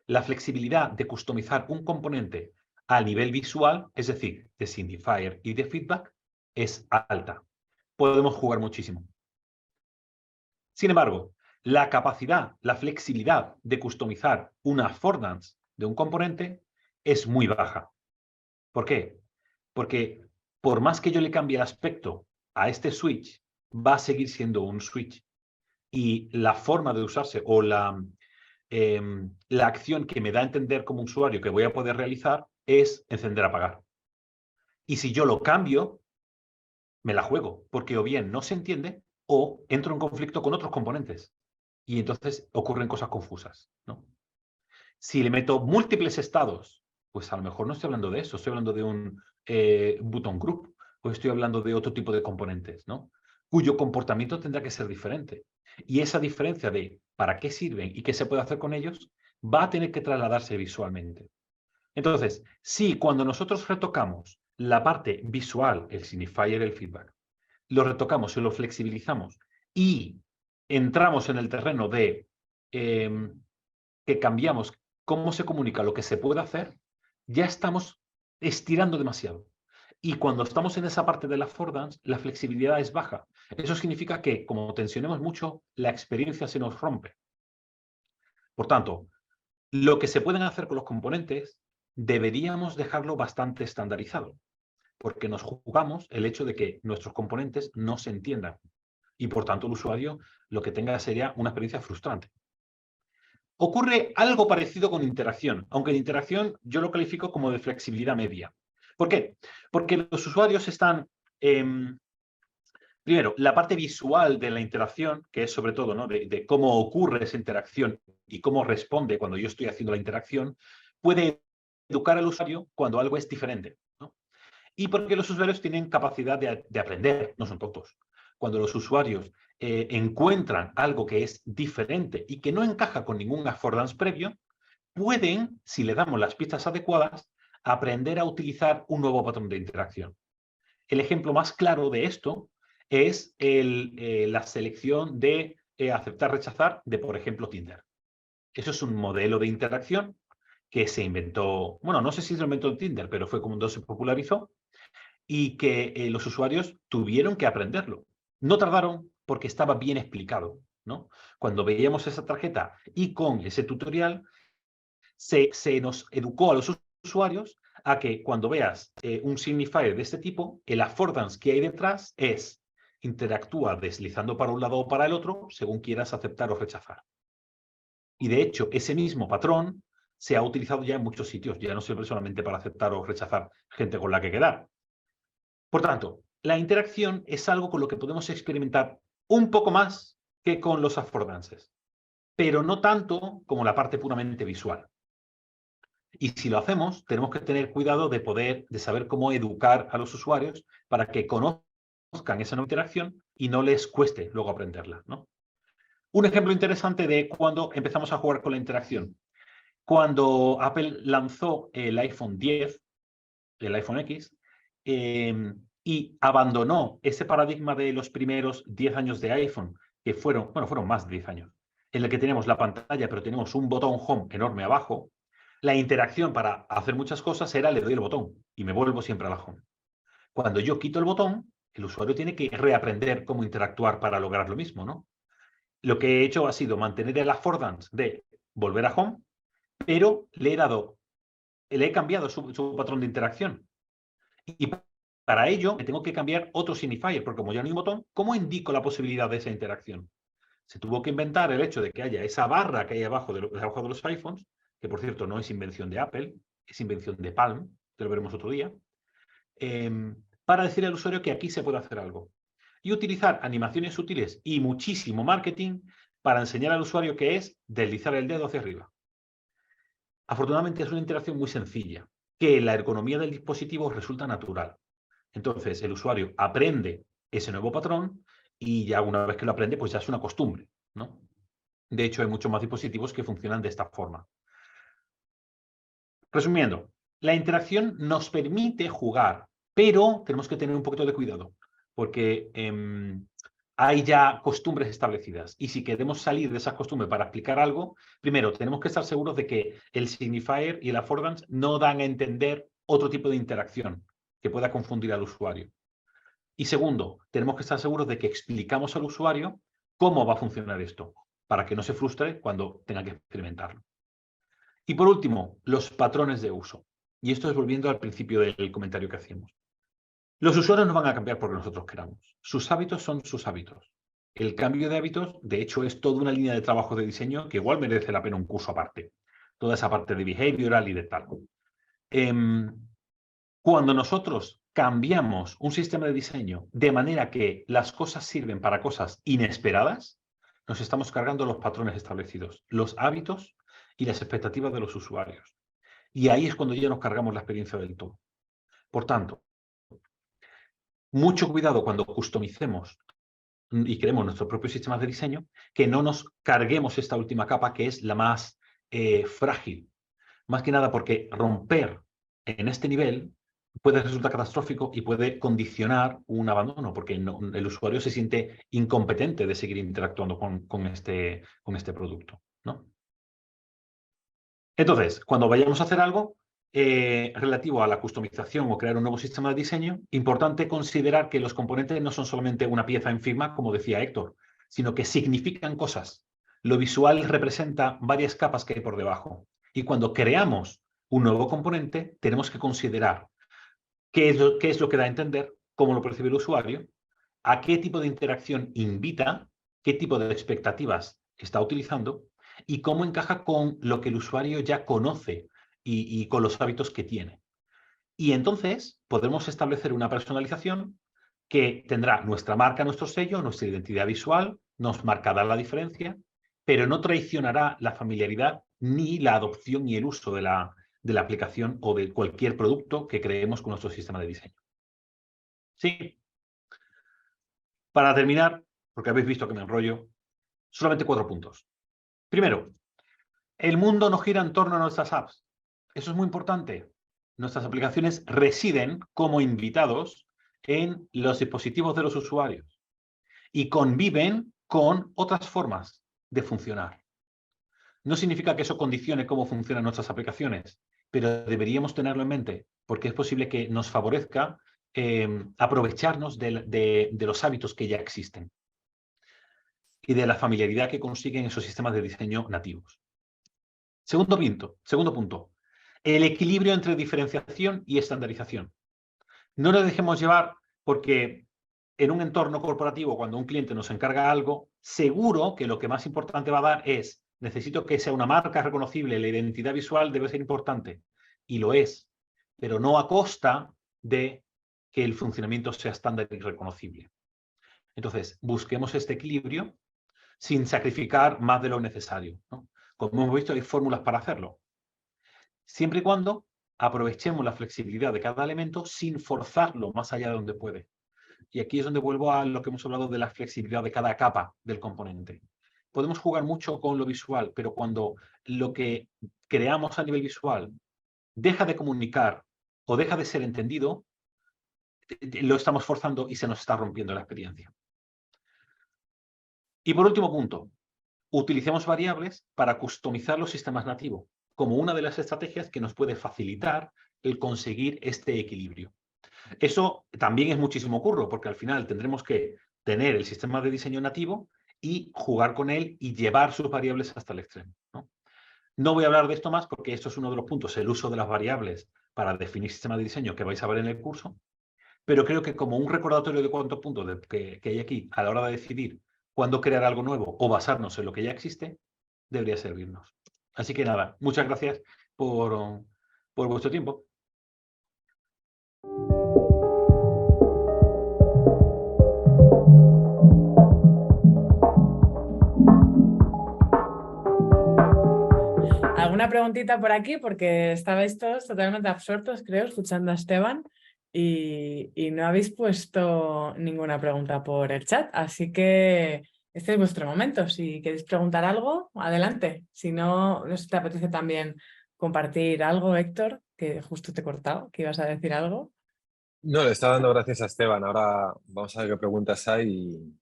La flexibilidad de customizar un componente a nivel visual, es decir, de signifier y de feedback, es alta. Podemos jugar muchísimo. Sin embargo, la capacidad, la flexibilidad de customizar una affordance de un componente es muy baja. ¿Por qué? Porque por más que yo le cambie el aspecto a este switch, va a seguir siendo un switch. Y la forma de usarse o la acción que me da a entender como usuario que voy a poder realizar es encender-apagar. Y si yo lo cambio, me la juego, porque o bien no se entiende o entro en conflicto con otros componentes. Y entonces ocurren cosas confusas, ¿no? Si le meto múltiples estados, pues a lo mejor no estoy hablando de eso, estoy hablando de un button group, o estoy hablando de otro tipo de componentes, ¿no? Cuyo comportamiento tendrá que ser diferente. Y esa diferencia de para qué sirven y qué se puede hacer con ellos va a tener que trasladarse visualmente. Entonces, si cuando nosotros retocamos la parte visual, el signifier, el feedback, lo retocamos y lo flexibilizamos y entramos en el terreno de que cambiamos cómo se comunica lo que se puede hacer, ya estamos estirando demasiado. Y cuando estamos en esa parte de la affordance, la flexibilidad es baja. Eso significa que, como tensionemos mucho, la experiencia se nos rompe. Por tanto, lo que se pueden hacer con los componentes deberíamos dejarlo bastante estandarizado, porque nos jugamos el hecho de que nuestros componentes no se entiendan y por tanto el usuario lo que tenga sería una experiencia frustrante. Ocurre algo parecido con interacción, aunque en interacción yo lo califico como de flexibilidad media. ¿Por qué? Porque los usuarios están... primero, la parte visual de la interacción, que es sobre todo, ¿no?, de cómo ocurre esa interacción y cómo responde cuando yo estoy haciendo la interacción, puede educar al usuario cuando algo es diferente, ¿no? Y porque los usuarios tienen capacidad de aprender, no son tontos. Cuando los usuarios encuentran algo que es diferente y que no encaja con ningún affordance previo, pueden, si le damos las pistas adecuadas, aprender a utilizar un nuevo patrón de interacción. El ejemplo más claro de esto es la selección de aceptar-rechazar de, por ejemplo, Tinder. Eso es un modelo de interacción que se inventó, bueno, no sé si se inventó en Tinder, pero fue cuando se popularizó y que los usuarios tuvieron que aprenderlo. No tardaron porque estaba bien explicado, ¿no? Cuando veíamos esa tarjeta y con ese tutorial, se nos educó a los usuarios a que cuando veas un signifier de este tipo, el affordance que hay detrás es interactúa deslizando para un lado o para el otro según quieras aceptar o rechazar. Y de hecho, ese mismo patrón se ha utilizado ya en muchos sitios, ya no sirve solamente para aceptar o rechazar gente con la que quedar. Por tanto, la interacción es algo con lo que podemos experimentar un poco más que con los affordances, pero no tanto como la parte puramente visual. Y si lo hacemos, tenemos que tener cuidado de saber cómo educar a los usuarios para que conozcan esa nueva interacción y no les cueste luego aprenderla, ¿no? Un ejemplo interesante de cuando empezamos a jugar con la interacción. Cuando Apple lanzó el iPhone 10, el iPhone X, y abandonó ese paradigma de los primeros 10 años de iPhone, que fueron más de 10 años, en el que tenemos la pantalla, pero tenemos un botón home enorme abajo, la interacción para hacer muchas cosas era le doy el botón y me vuelvo siempre a la home. Cuando yo quito el botón, el usuario tiene que reaprender cómo interactuar para lograr lo mismo, ¿no? Lo que he hecho ha sido mantener el affordance de volver a home, pero le he cambiado su patrón de interacción. Y para ello me tengo que cambiar otro signifier, porque como ya no hay un botón, ¿cómo indico la posibilidad de esa interacción? Se tuvo que inventar el hecho de que haya esa barra que hay abajo de los iPhones, que por cierto no es invención de Apple, es invención de Palm, que lo veremos otro día, para decirle al usuario que aquí se puede hacer algo. Y utilizar animaciones sutiles y muchísimo marketing para enseñar al usuario que es deslizar el dedo hacia arriba. Afortunadamente es una interacción muy sencilla, que la ergonomía del dispositivo resulta natural. Entonces el usuario aprende ese nuevo patrón y ya una vez que lo aprende, pues ya es una costumbre, ¿no? De hecho, hay muchos más dispositivos que funcionan de esta forma. Resumiendo, la interacción nos permite jugar, pero tenemos que tener un poquito de cuidado, porque hay ya costumbres establecidas. Y si queremos salir de esas costumbres para explicar algo, primero, tenemos que estar seguros de que el signifier y el affordance no dan a entender otro tipo de interacción que pueda confundir al usuario. Y segundo, tenemos que estar seguros de que explicamos al usuario cómo va a funcionar esto, para que no se frustre cuando tenga que experimentarlo. Y por último, los patrones de uso. Y esto es volviendo al principio del comentario que hacíamos. Los usuarios no van a cambiar porque nosotros queramos. Sus hábitos son sus hábitos. El cambio de hábitos, de hecho, es toda una línea de trabajo de diseño que igual merece la pena un curso aparte. Toda esa parte de behavioral y de tal. Cuando nosotros cambiamos un sistema de diseño de manera que las cosas sirven para cosas inesperadas, nos estamos cargando los patrones establecidos, los hábitos y las expectativas de los usuarios. Y ahí es cuando ya nos cargamos la experiencia del todo. Por tanto, mucho cuidado cuando customicemos y creemos nuestros propios sistemas de diseño, que no nos carguemos esta última capa que es la más frágil. Más que nada porque romper en este nivel puede resultar catastrófico y puede condicionar un abandono, porque el usuario se siente incompetente de seguir interactuando con este producto, ¿no? Entonces, cuando vayamos a hacer algo relativo a la customización o crear un nuevo sistema de diseño, importante considerar que los componentes no son solamente una pieza en Figma, como decía Héctor, sino que significan cosas. Lo visual representa varias capas que hay por debajo. Y cuando creamos un nuevo componente, tenemos que considerar qué es lo que da a entender, cómo lo percibe el usuario, a qué tipo de interacción invita, qué tipo de expectativas está utilizando y cómo encaja con lo que el usuario ya conoce y con los hábitos que tiene. Y entonces podremos establecer una personalización que tendrá nuestra marca, nuestro sello, nuestra identidad visual, nos marcará la diferencia, pero no traicionará la familiaridad ni la adopción y el uso de la aplicación o de cualquier producto que creemos con nuestro sistema de diseño. Sí. Para terminar, porque habéis visto que me enrollo, solamente 4 puntos. Primero, el mundo no gira en torno a nuestras apps. Eso es muy importante. Nuestras aplicaciones residen como invitados en los dispositivos de los usuarios y conviven con otras formas de funcionar. No significa que eso condicione cómo funcionan nuestras aplicaciones, pero deberíamos tenerlo en mente, porque es posible que nos favorezca aprovecharnos de los hábitos que ya existen y de la familiaridad que consiguen esos sistemas de diseño nativos. Segundo punto, el equilibrio entre diferenciación y estandarización. No nos dejemos llevar porque en un entorno corporativo, cuando un cliente nos encarga algo, seguro que lo que más importante va a dar es, necesito que sea una marca reconocible, la identidad visual debe ser importante, y lo es, pero no a costa de que el funcionamiento sea estándar y reconocible. Entonces, busquemos este equilibrio sin sacrificar más de lo necesario, ¿no? Como hemos visto, hay fórmulas para hacerlo. Siempre y cuando aprovechemos la flexibilidad de cada elemento sin forzarlo más allá de donde puede. Y aquí es donde vuelvo a lo que hemos hablado de la flexibilidad de cada capa del componente. podemos jugar mucho con lo visual, pero cuando lo que creamos a nivel visual deja de comunicar o deja de ser entendido, lo estamos forzando y se nos está rompiendo la experiencia. Y por último punto, utilicemos variables para customizar los sistemas nativos, como una de las estrategias que nos puede facilitar el conseguir este equilibrio. Eso también es muchísimo curro, porque al final tendremos que tener el sistema de diseño nativo y jugar con él y llevar sus variables hasta el extremo, ¿no? No voy a hablar de esto más porque esto es uno de los puntos, el uso de las variables para definir sistema de diseño que vais a ver en el curso, pero creo que como un recordatorio de cuántos puntos que hay aquí a la hora de decidir cuándo crear algo nuevo o basarnos en lo que ya existe, debería servirnos. Así que nada, muchas gracias por vuestro tiempo. ¿Alguna preguntita por aquí? Porque estabais todos totalmente absortos, creo, escuchando a Esteban y no habéis puesto ninguna pregunta por el chat. Así que este es vuestro momento. Si queréis preguntar algo, adelante. Si no, no sé si te apetece también compartir algo, Héctor, que justo te he cortado, que ibas a decir algo. No, le estaba dando gracias a Esteban. Ahora vamos a ver qué preguntas hay y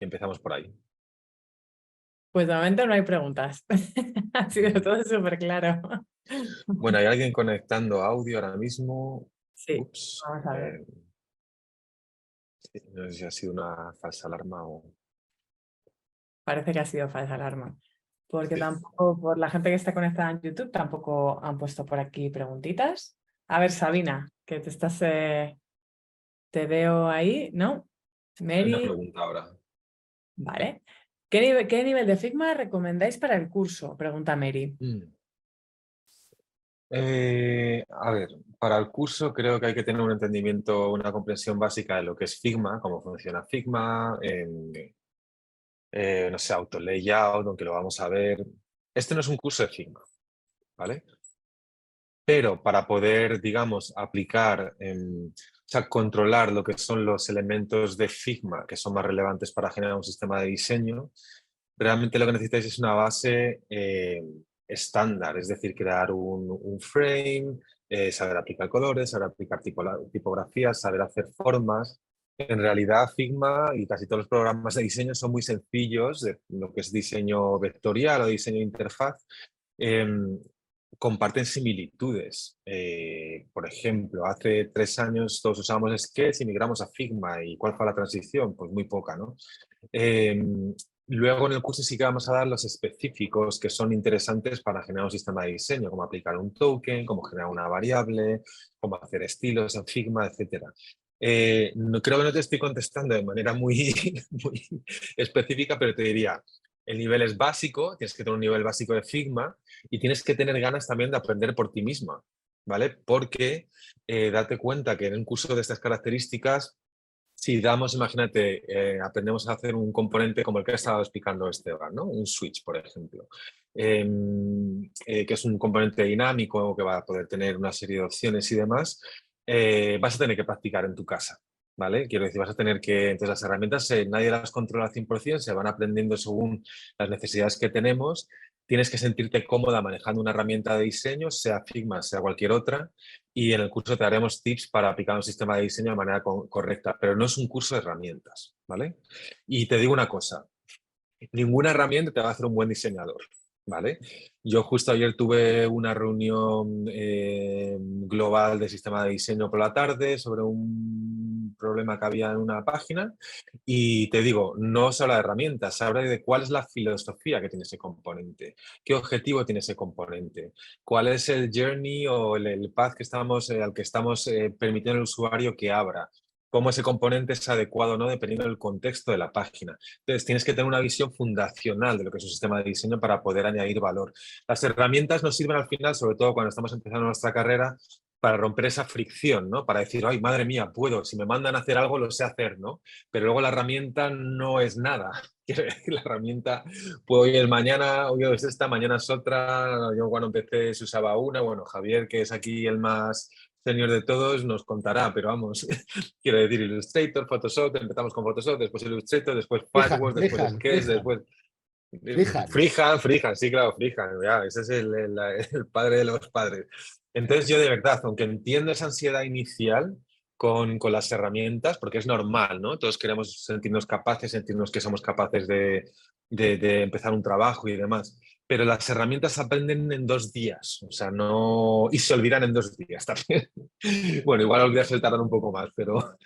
empezamos por ahí. Pues de momento no hay preguntas. Ha sido todo súper claro. Bueno, hay alguien conectando audio ahora mismo. Sí, Ups. vamos a ver. Sí, no sé si ha sido una falsa alarma o... Parece que ha sido falsa alarma. Porque Sí. tampoco, por la gente que está conectada en YouTube, tampoco han puesto por aquí preguntitas. A ver, Sabina, que te estás, te veo ahí, ¿no? Hay una Mary, pregunta ahora. vale. ¿Qué nivel de Figma recomendáis para el curso? Pregunta Mary. A ver, para el curso creo que hay que tener un entendimiento, una comprensión básica de lo que es Figma, cómo funciona Figma, no sé, auto layout, aunque lo vamos a ver. Este no es un curso de Figma, ¿vale? Pero para poder, digamos, aplicar, o sea, controlar lo que son los elementos de Figma que son más relevantes para generar un sistema de diseño, realmente lo que necesitáis es una base estándar, es decir, crear un frame, saber aplicar colores, saber aplicar tipografías, saber hacer formas. En realidad, Figma y casi todos los programas de diseño son muy sencillos, de lo que es diseño vectorial o diseño de interfaz. Comparten similitudes. Por ejemplo, hace 3 años todos usábamos Sketch y migramos a Figma. ¿Y cuál fue la transición? Pues muy poca, ¿no? Luego en el curso sí que vamos a dar los específicos que son interesantes para generar un sistema de diseño, como aplicar un token, cómo generar una variable, cómo hacer estilos en Figma, etc. No, creo que no te estoy contestando de manera muy, muy específica, pero te diría, el nivel es básico, tienes que tener un nivel básico de Figma y tienes que tener ganas también de aprender por ti misma, ¿vale? Porque date cuenta que en un curso de estas características, si damos, imagínate, aprendemos a hacer un componente como el que ha estado explicando Esteban, ¿no? Un switch, por ejemplo, que es un componente dinámico que va a poder tener una serie de opciones y demás, vas a tener que practicar en tu casa, ¿vale? Quiero decir, vas a tener que, entonces las herramientas nadie las controla al 100%, se van aprendiendo según las necesidades que tenemos. Tienes que sentirte cómoda manejando una herramienta de diseño, sea Figma, sea cualquier otra, y en el curso te daremos tips para aplicar un sistema de diseño de manera correcta, pero no es un curso de herramientas, ¿vale? Y te digo una cosa, ninguna herramienta te va a hacer un buen diseñador, ¿vale? Yo justo ayer tuve una reunión global de sistema de diseño por la tarde sobre un problema que había en una página y te digo, no se habla de herramientas, se habla de cuál es la filosofía que tiene ese componente, qué objetivo tiene ese componente, cuál es el journey o el path que estamos, al que estamos permitiendo al usuario que abra, cómo ese componente es adecuado o no dependiendo del contexto de la página. Entonces, tienes que tener una visión fundacional de lo que es un sistema de diseño para poder añadir valor. Las herramientas nos sirven al final, sobre todo cuando estamos empezando nuestra carrera, para romper esa fricción, ¿no? Para decir, ay, madre mía, puedo, si me mandan a hacer algo, lo sé hacer, ¿no? Pero luego la herramienta no es nada. Quiero decir, la herramienta, pues hoy es mañana, hoy es esta, mañana es otra. Yo cuando empecé se usaba una, bueno, Javier, que es aquí el más senior de todos, nos contará, pero vamos, quiero decir, Illustrator, Photoshop, empezamos con Photoshop, después Illustrator, después Fireworks, después Sketch, después... Freehand. Freehand, sí, claro, Freehand. Ya, ese es el padre de los padres. Entonces yo de verdad, aunque entiendo esa ansiedad inicial con las herramientas, porque es normal, ¿no? Todos queremos sentirnos capaces, sentirnos que somos capaces de empezar un trabajo y demás. Pero las herramientas se aprenden en 2 días, o sea, no... Y se olvidan en 2 días también. Bueno, igual olvidarse tardan un poco más, pero...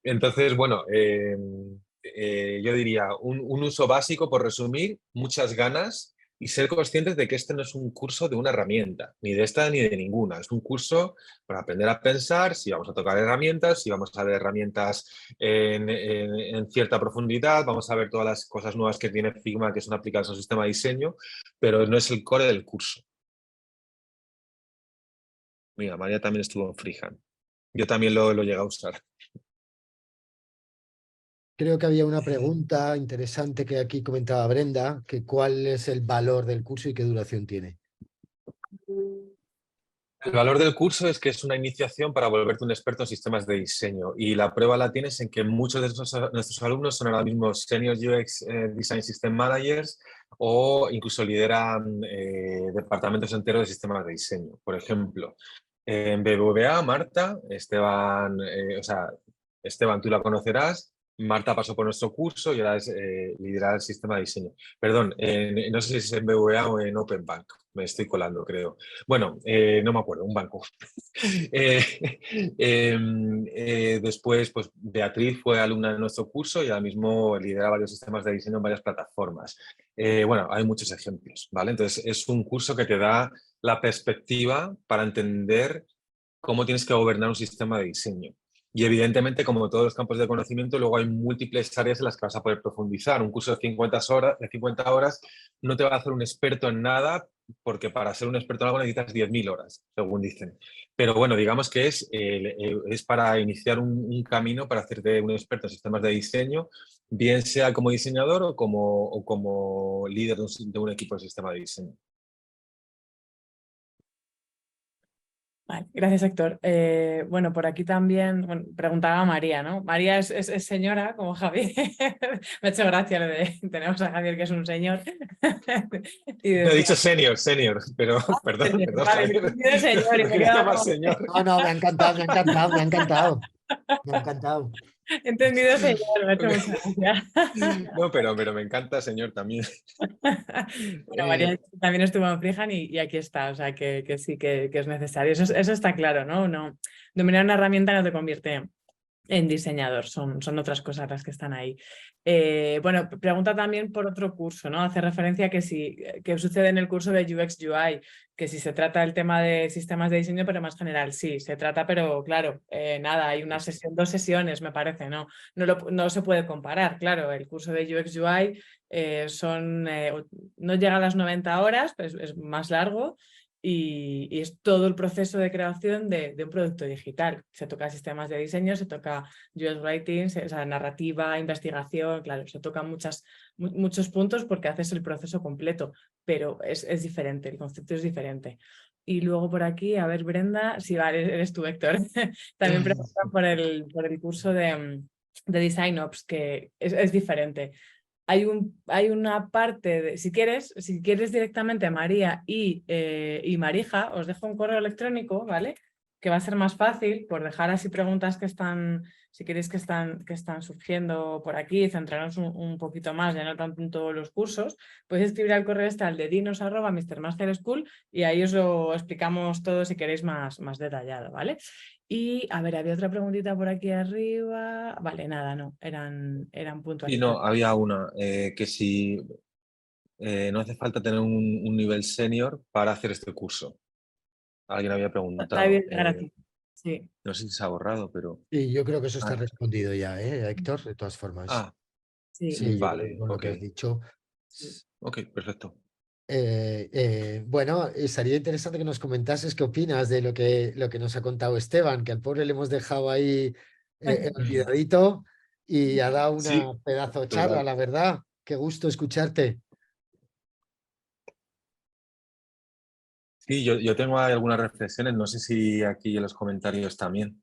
Entonces, bueno, yo diría un uso básico, por resumir, muchas ganas y ser conscientes de que este no es un curso de una herramienta, ni de esta ni de ninguna. Es un curso para aprender a pensar, si vamos a tocar herramientas, si vamos a ver herramientas en cierta profundidad, vamos a ver todas las cosas nuevas que tiene Figma, que son aplicadas a un sistema de diseño, pero no es el core del curso. Mira, María también estuvo en Freehand. Yo también lo llegué a usar. Creo que había una pregunta interesante que aquí comentaba Brenda, que cuál es el valor del curso y qué duración tiene. El valor del curso es que es una iniciación para volverte un experto en sistemas de diseño y la prueba la tienes en que muchos de nuestros alumnos son ahora mismo Senior UX Design System Managers o incluso lideran departamentos enteros de sistemas de diseño. Por ejemplo, en BBVA, Marta, Esteban, Esteban, tú la conocerás. Marta pasó por nuestro curso y ahora es liderar el sistema de diseño. Perdón, no sé si es en BBVA o en Open Bank, me estoy colando, creo. Bueno, no me acuerdo, un banco. Después, pues Beatriz fue alumna de nuestro curso y ahora mismo lidera varios sistemas de diseño en varias plataformas. Bueno, hay muchos ejemplos, ¿vale? Entonces, es un curso que te da la perspectiva para entender cómo tienes que gobernar un sistema de diseño. Y evidentemente, como todos los campos de conocimiento, luego hay múltiples áreas en las que vas a poder profundizar. Un curso de 50 horas no te va a hacer un experto en nada, porque para ser un experto en algo necesitas 10.000 horas, según dicen. Pero bueno, digamos que es para iniciar un camino para hacerte un experto en sistemas de diseño, bien sea como diseñador o como líder de un equipo de sistema de diseño. Vale, gracias, Héctor. Bueno, por aquí también preguntaba María, ¿no? María es señora, como Javier. Me ha hecho gracia lo de tenemos a Javier, que es un señor. Y No, he dicho senior, pero perdón, vale, Javier. de señor, y me he Quería quedado llamar como... señor. No, me ha encantado, me ha encantado, me ha encantado. Me ha encantado. He entendido señor, me ha hecho mucha gracia. No, pero me encanta señor también. Bueno, María también estuvo en Freehand y aquí está, o sea que sí que es necesario. Eso está claro, ¿no? No, dominar una herramienta no te convierte en diseñador, son otras cosas las que están ahí. Bueno, pregunta también por otro curso, ¿no? Hace referencia que que sucede en el curso de UX UI, que si se trata el tema de sistemas de diseño, pero más general, sí, se trata, pero claro, nada, hay una sesión, 2 sesiones, me parece, ¿no? No se puede comparar, claro, el curso de UX UI no llega a las 90 horas, pues es más largo. Y es todo el proceso de creación de un producto digital. Se toca sistemas de diseño, se toca UX Writing, o sea, narrativa, investigación, claro, se tocan muchos puntos porque haces el proceso completo, pero es diferente, el concepto es diferente. Y luego por aquí, a ver, Brenda, sí, vale, eres tú, Héctor. También preguntan por el curso de Design Ops, que es diferente. Hay una parte, si quieres directamente María y Marija, os dejo un correo electrónico, ¿vale? Que va a ser más fácil por dejar así preguntas que están, si queréis que están surgiendo por aquí, centrarnos un poquito más, ya no tanto en todos los cursos. Podéis escribir al correo al de dinos@mrmasterschool y ahí os lo explicamos todo si queréis más detallado, ¿vale? Y a ver, había otra preguntita por aquí arriba. Vale, nada, no, eran puntuales. Y no, había una, que si no hace falta tener un nivel senior para hacer este curso. Alguien había preguntado. Gracias. Sí. No sé si se ha borrado, pero... Y yo creo que eso está Ah, respondido ya, Héctor, de todas formas. Sí. Sí, yo creo que vale, con lo que ok. has dicho. Ok, perfecto. Bueno, sería interesante que nos comentases qué opinas de lo que nos ha contado Esteban, que al pobre le hemos dejado ahí olvidadito y ha dado Sí, una pedazo de charla, total. la verdad. Qué gusto escucharte. Sí, yo tengo algunas reflexiones, no sé si aquí en los comentarios también.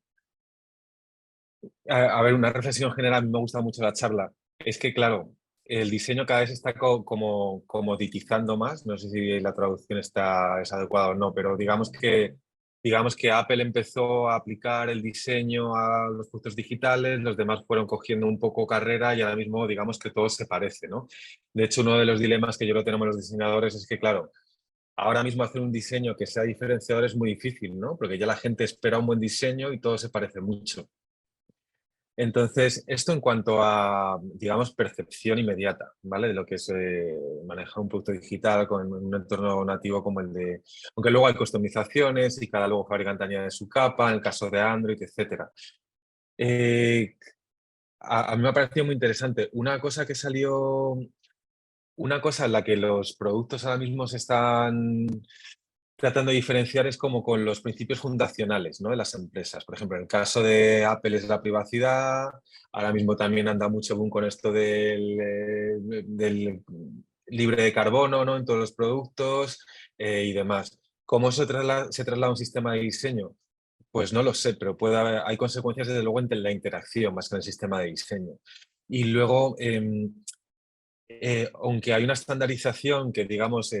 A ver, una reflexión general, a mí me ha gustado mucho la charla. Es que, claro, el diseño cada vez está como comoditizando más. No sé si la traducción es adecuada o no, pero digamos que Apple empezó a aplicar el diseño a los productos digitales, los demás fueron cogiendo un poco carrera y ahora mismo digamos que todo se parece, ¿no? De hecho, uno de los dilemas que yo lo tenemos los diseñadores es que, claro, ahora mismo hacer un diseño que sea diferenciador es muy difícil, ¿no? Porque ya la gente espera un buen diseño y todo se parece mucho. Entonces, esto en cuanto a, digamos, percepción inmediata, ¿vale? De lo que es manejar un producto digital con un entorno nativo como el de... Aunque luego hay customizaciones y cada luego fabricante añade su capa, en el caso de Android, etc. A mí me ha parecido muy interesante. Una cosa en la que los productos ahora mismo se están tratando de diferenciar es como con los principios fundacionales, ¿no?, de las empresas. Por ejemplo, en el caso de Apple es la privacidad, ahora mismo también anda mucho boom con esto del libre de carbono, ¿no?, en todos los productos y demás. ¿Cómo se traslada un sistema de diseño? Pues no lo sé, pero hay consecuencias desde luego en la interacción más que en el sistema de diseño. Y luego, aunque hay una estandarización que, digamos,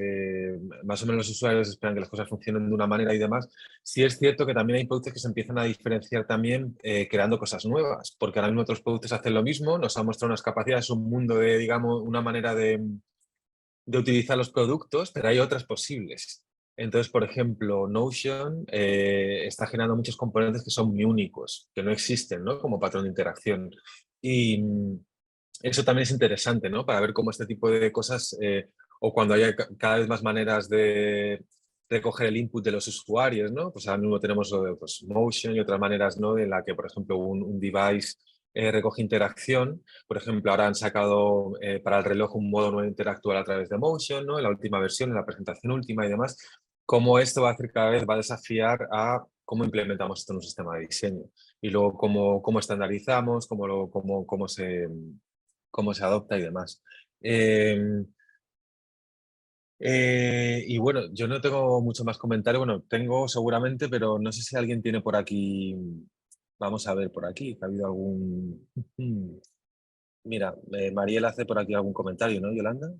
más o menos los usuarios esperan que las cosas funcionen de una manera y demás, sí es cierto que también hay productos que se empiezan a diferenciar también creando cosas nuevas, porque ahora mismo otros productos hacen lo mismo, nos han mostrado unas capacidades, un mundo de, digamos, una manera de utilizar los productos, pero hay otras posibles. Entonces, por ejemplo, Notion está generando muchos componentes que son muy únicos, que no existen, ¿no?, como patrón de interacción. Y eso también es interesante, ¿no?, para ver cómo este tipo de cosas, o cuando haya cada vez más maneras de recoger el input de los usuarios, ¿no? Pues ahora mismo tenemos pues, Motion y otras maneras, ¿no?, en la que, por ejemplo, un device recoge interacción. Por ejemplo, ahora han sacado para el reloj un modo nuevo interactuar a través de Motion, ¿no?, en la última versión, en la presentación última y demás. Cómo esto va a hacer cada vez, va a desafiar a cómo implementamos esto en un sistema de diseño. Y luego cómo estandarizamos, cómo se adopta y demás. Y bueno, yo no tengo mucho más comentario. Bueno, tengo seguramente, pero no sé si alguien tiene por aquí. Vamos a ver por aquí, que ha habido algún... Mira, Mariel hace por aquí algún comentario, ¿no, Yolanda?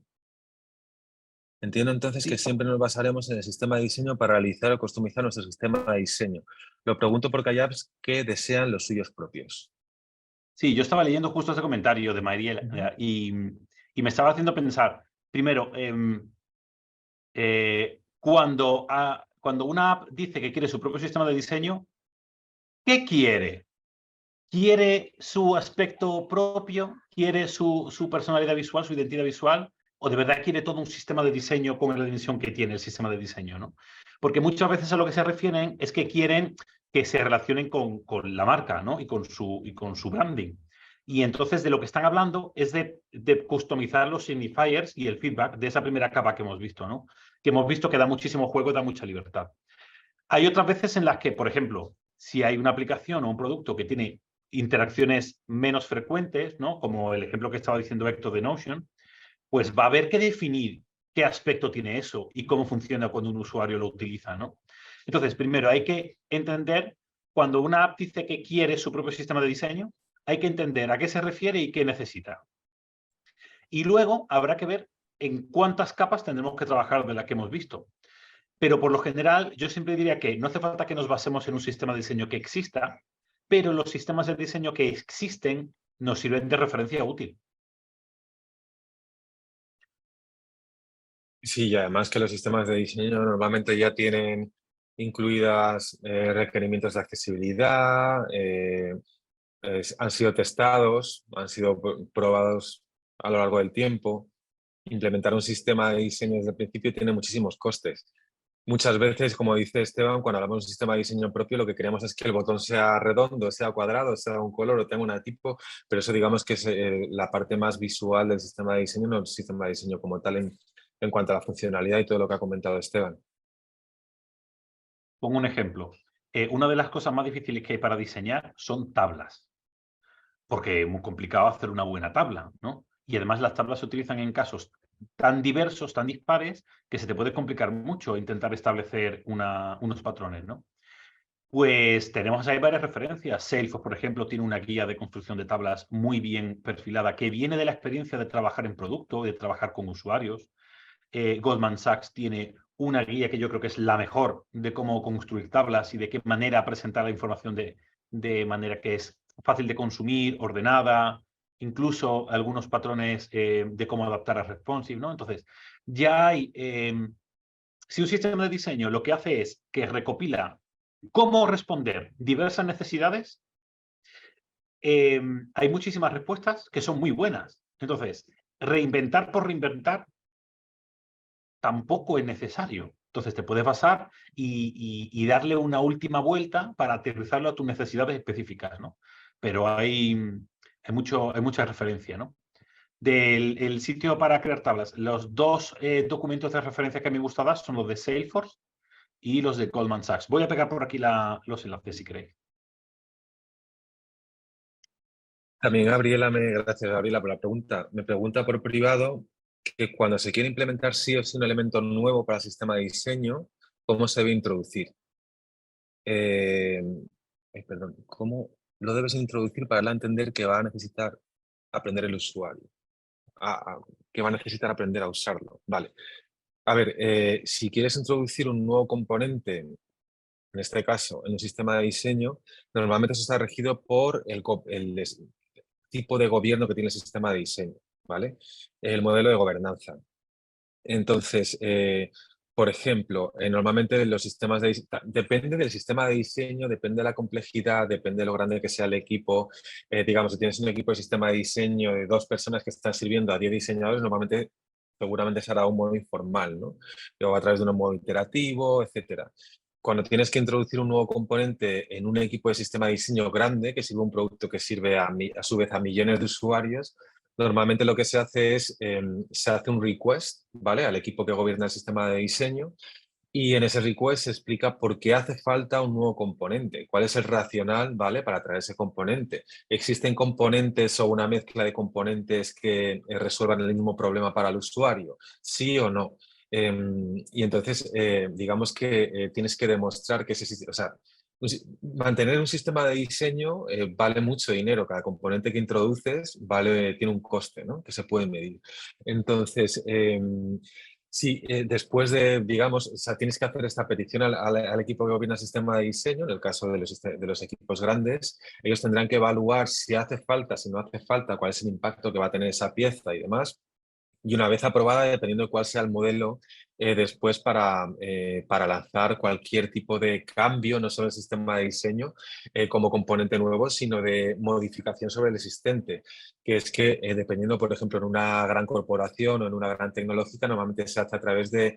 Entiendo entonces que Sí, siempre nos basaremos en el sistema de diseño para realizar o customizar nuestro sistema de diseño. Lo pregunto porque hay apps que desean los suyos propios. sí, yo estaba leyendo justo ese comentario de Mariel y me estaba haciendo pensar, primero, cuando una app dice que quiere su propio sistema de diseño, ¿qué quiere? ¿Quiere su aspecto propio? ¿Quiere su personalidad visual, su identidad visual? ¿O de verdad quiere todo un sistema de diseño con la dimensión que tiene el sistema de diseño, ¿no? Porque muchas veces a lo que se refieren es que quieren que se relacionen con la marca, ¿no?, y con su branding. Y entonces de lo que están hablando es de customizar los signifiers y el feedback de esa primera capa que hemos visto, ¿no? Que hemos visto que da muchísimo juego y da mucha libertad. Hay otras veces en las que, por ejemplo, si hay una aplicación o un producto que tiene interacciones menos frecuentes, ¿no?, como el ejemplo que estaba diciendo Héctor de Notion, pues va a haber que definir qué aspecto tiene eso y cómo funciona cuando un usuario lo utiliza, ¿no? Entonces, primero hay que entender, cuando una app dice que quiere su propio sistema de diseño, hay que entender a qué se refiere y qué necesita. Y luego habrá que ver en cuántas capas tendremos que trabajar de la que hemos visto. Pero por lo general, yo siempre diría que no hace falta que nos basemos en un sistema de diseño que exista, pero los sistemas de diseño que existen nos sirven de referencia útil. Sí, y además que los sistemas de diseño normalmente ya tienen incluidas requerimientos de accesibilidad, han sido testados, han sido probados a lo largo del tiempo. Implementar un sistema de diseño desde el principio tiene muchísimos costes. Muchas veces, como dice Esteban, cuando hablamos de un sistema de diseño propio, lo que queremos es que el botón sea redondo, sea cuadrado, sea un color o tenga un tipo, pero eso digamos que es la parte más visual del sistema de diseño, no el sistema de diseño como tal en cuanto a la funcionalidad y todo lo que ha comentado Esteban. Pongo un ejemplo. Una de las cosas más difíciles que hay para diseñar son tablas, porque es muy complicado hacer una buena tabla, ¿no? Y además las tablas se utilizan en casos tan diversos, tan dispares, que se te puede complicar mucho intentar establecer unos patrones, ¿no? Pues tenemos ahí varias referencias. Salesforce, por ejemplo, tiene una guía de construcción de tablas muy bien perfilada que viene de la experiencia de trabajar en producto, de trabajar con usuarios. Goldman Sachs tiene una guía que yo creo que es la mejor de cómo construir tablas y de qué manera presentar la información de manera que es fácil de consumir, ordenada, incluso algunos patrones de cómo adaptar a responsive, ¿no? Entonces, ya hay... si un sistema de diseño lo que hace es que recopila cómo responder diversas necesidades, hay muchísimas respuestas que son muy buenas. Entonces, reinventar por reinventar tampoco es necesario. Entonces, te puedes basar y darle una última vuelta para aterrizarlo a tus necesidades específicas, ¿no? Pero hay mucha referencia, ¿no? El sitio para crear tablas, los dos documentos de referencia que me gusta dar son los de Salesforce y los de Goldman Sachs. Voy a pegar por aquí los enlaces si queréis. También gracias Gabriela por la pregunta. Me pregunta por privado que cuando se quiere implementar sí o sí un elemento nuevo para el sistema de diseño, ¿cómo se debe introducir? Perdón, ¿cómo lo debes introducir para darle a entender que va a necesitar aprender el usuario? Que va a necesitar aprender a usarlo. Vale. A ver, si quieres introducir un nuevo componente, en este caso, en un sistema de diseño, normalmente eso está regido por el tipo de gobierno que tiene el sistema de diseño, ¿vale? El modelo de gobernanza. Entonces, por ejemplo, normalmente los sistemas de diseño, depende del sistema de diseño, depende de la complejidad, depende de lo grande que sea el equipo. Digamos, si tienes un equipo de sistema de diseño de 2 personas que están sirviendo a 10 diseñadores, normalmente seguramente será un modo informal, ¿no? O a través de un modo iterativo, etcétera. Cuando tienes que introducir un nuevo componente en un equipo de sistema de diseño grande, que sirve un producto que sirve a su vez a millones de usuarios, normalmente lo que se hace es, se hace un request, ¿vale? Al equipo que gobierna el sistema de diseño, y en ese request se explica por qué hace falta un nuevo componente, cuál es el racional, ¿vale? Para traer ese componente. ¿Existen componentes o una mezcla de componentes que resuelvan el mismo problema para el usuario? ¿Sí o no? Y entonces, digamos que tienes que demostrar que ese sistema, o sea, mantener un sistema de diseño vale mucho dinero. Cada componente que introduces tiene un coste, ¿no? Que se puede medir. Entonces, sí, después de, digamos, o sea, tienes que hacer esta petición al equipo que gobierna el sistema de diseño, en el caso de los equipos grandes, ellos tendrán que evaluar si hace falta, si no hace falta, cuál es el impacto que va a tener esa pieza y demás. Y una vez aprobada, dependiendo de cuál sea el modelo, después para lanzar cualquier tipo de cambio, no solo el sistema de diseño como componente nuevo, sino de modificación sobre el existente, que es que dependiendo, por ejemplo, en una gran corporación o en una gran tecnológica, normalmente se hace a través de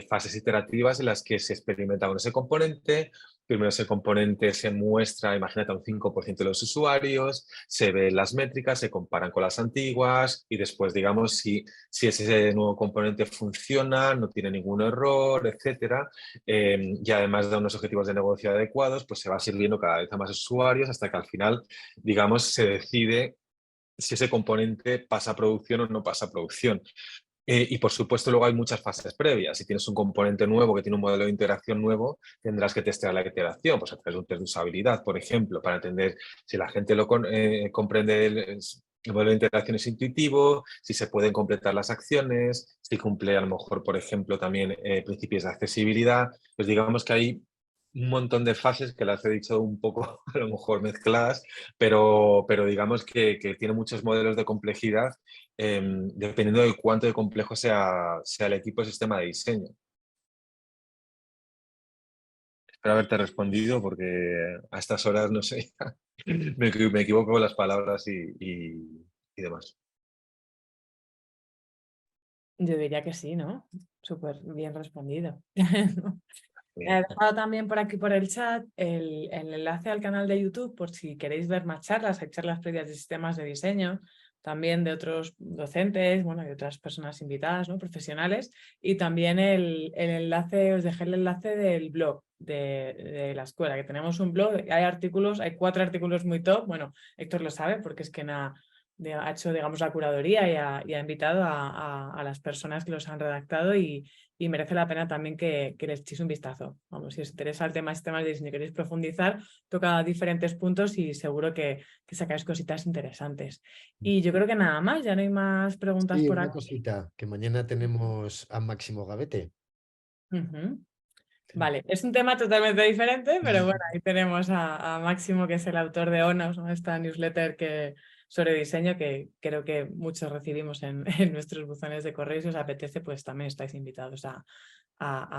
fases iterativas en las que se experimenta con ese componente. Primero ese componente se muestra, imagínate, a un 5% de los usuarios, se ven las métricas, se comparan con las antiguas y después, digamos, si ese nuevo componente funciona, no tiene ningún error, etcétera, y además da unos objetivos de negocio adecuados, pues se va sirviendo cada vez a más usuarios hasta que al final, digamos, se decide si ese componente pasa a producción o no pasa a producción. Y por supuesto luego hay muchas fases previas. Si tienes un componente nuevo que tiene un modelo de interacción nuevo, tendrás que testear la iteración, pues a través de un test de usabilidad, por ejemplo, para entender si la gente comprende el modelo de interacción es intuitivo, si se pueden completar las acciones, si cumple a lo mejor, por ejemplo, también principios de accesibilidad. Pues digamos que hay un montón de fases que las he dicho un poco a lo mejor mezcladas, pero digamos que tiene muchos modelos de complejidad dependiendo de cuánto de complejo sea el equipo de sistema de diseño. Espero haberte respondido porque a estas horas, no sé, me equivoco con las palabras y demás. Yo diría que sí, ¿no? Súper bien respondido. He Bien. dejado también por aquí por el chat el enlace al canal de YouTube por si queréis ver más charlas. Hay charlas previas de sistemas de diseño, también de otros docentes, bueno, y otras personas invitadas, ¿no? Profesionales. Y también el enlace, os dejé el enlace del blog de la escuela, que tenemos un blog, hay artículos, hay 4 artículos muy top. Bueno, Héctor lo sabe porque es que ha hecho, digamos, la curaduría y ha invitado a las personas que los han redactado y merece la pena también que les echéis un vistazo. Vamos, si os interesa el tema de sistemas de diseño y queréis profundizar, toca diferentes puntos y seguro que sacáis cositas interesantes. Y yo creo que nada más, ya no hay más preguntas Y por una aquí. cosita, que mañana tenemos a Máximo Gavete. Ujú. Vale, es un tema totalmente diferente, pero bueno, ahí tenemos a Máximo, que es el autor de ONOS, ¿no? Esta newsletter sobre diseño que creo que muchos recibimos en nuestros buzones de correo. Si os apetece, pues también estáis invitados a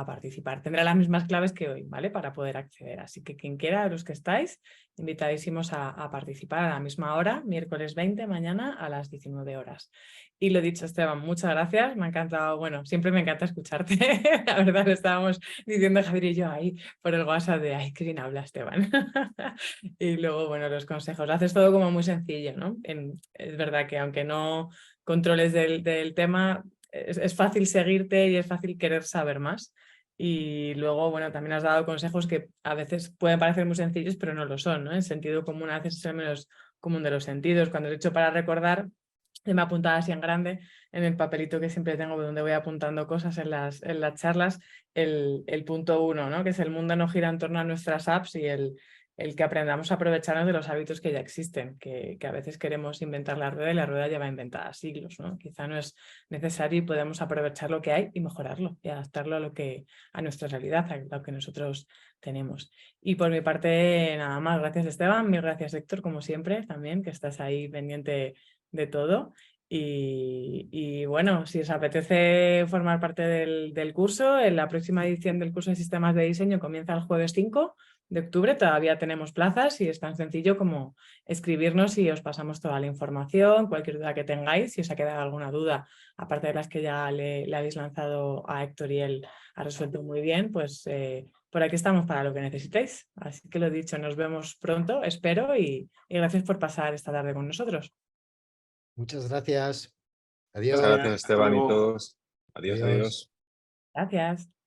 participar. Tendrá las mismas claves que hoy, ¿vale? Para poder acceder. Así que quien quiera, los que estáis, invitadísimos a participar a la misma hora, miércoles 20, mañana a las 19 horas. Y lo dicho, Esteban, muchas gracias. Me ha encantado, bueno, siempre me encanta escucharte. La verdad, lo estábamos diciendo Javier y yo ahí por el WhatsApp de, ay, qué bien habla Esteban. Y luego, bueno, los consejos. Haces todo como muy sencillo, ¿no? Es verdad que aunque no controles del tema, es fácil seguirte y es fácil querer saber más. Y luego, bueno, también has dado consejos que a veces pueden parecer muy sencillos, pero no lo son, ¿no? El sentido común a veces es el menos común de los sentidos. Cuando has hecho para recordar, me he apuntado así en grande en el papelito que siempre tengo donde voy apuntando cosas en las charlas, el punto 1, ¿no? Que es el mundo no gira en torno a nuestras apps y el que aprendamos a aprovecharnos de los hábitos que ya existen, que a veces queremos inventar la rueda y la rueda lleva inventada siglos, ¿no? Quizá no es necesario y podemos aprovechar lo que hay y mejorarlo y adaptarlo a nuestra realidad, a lo que nosotros tenemos. Y por mi parte, nada más. Gracias, Esteban. Mil gracias, Héctor, como siempre, también, que estás ahí pendiente de todo. Y bueno, si os apetece formar parte del curso, en la próxima edición del curso de sistemas de diseño comienza el jueves 5 de octubre, todavía tenemos plazas y es tan sencillo como escribirnos y os pasamos toda la información, cualquier duda que tengáis, si os ha quedado alguna duda, aparte de las que ya le habéis lanzado a Héctor y él ha resuelto muy bien, pues por aquí estamos para lo que necesitéis. Así que lo dicho, nos vemos pronto, espero, y gracias por pasar esta tarde con nosotros. Muchas gracias. Muchas Adiós. gracias, Hasta Esteban y luego. todos. Adiós, Adiós. adiós. Gracias.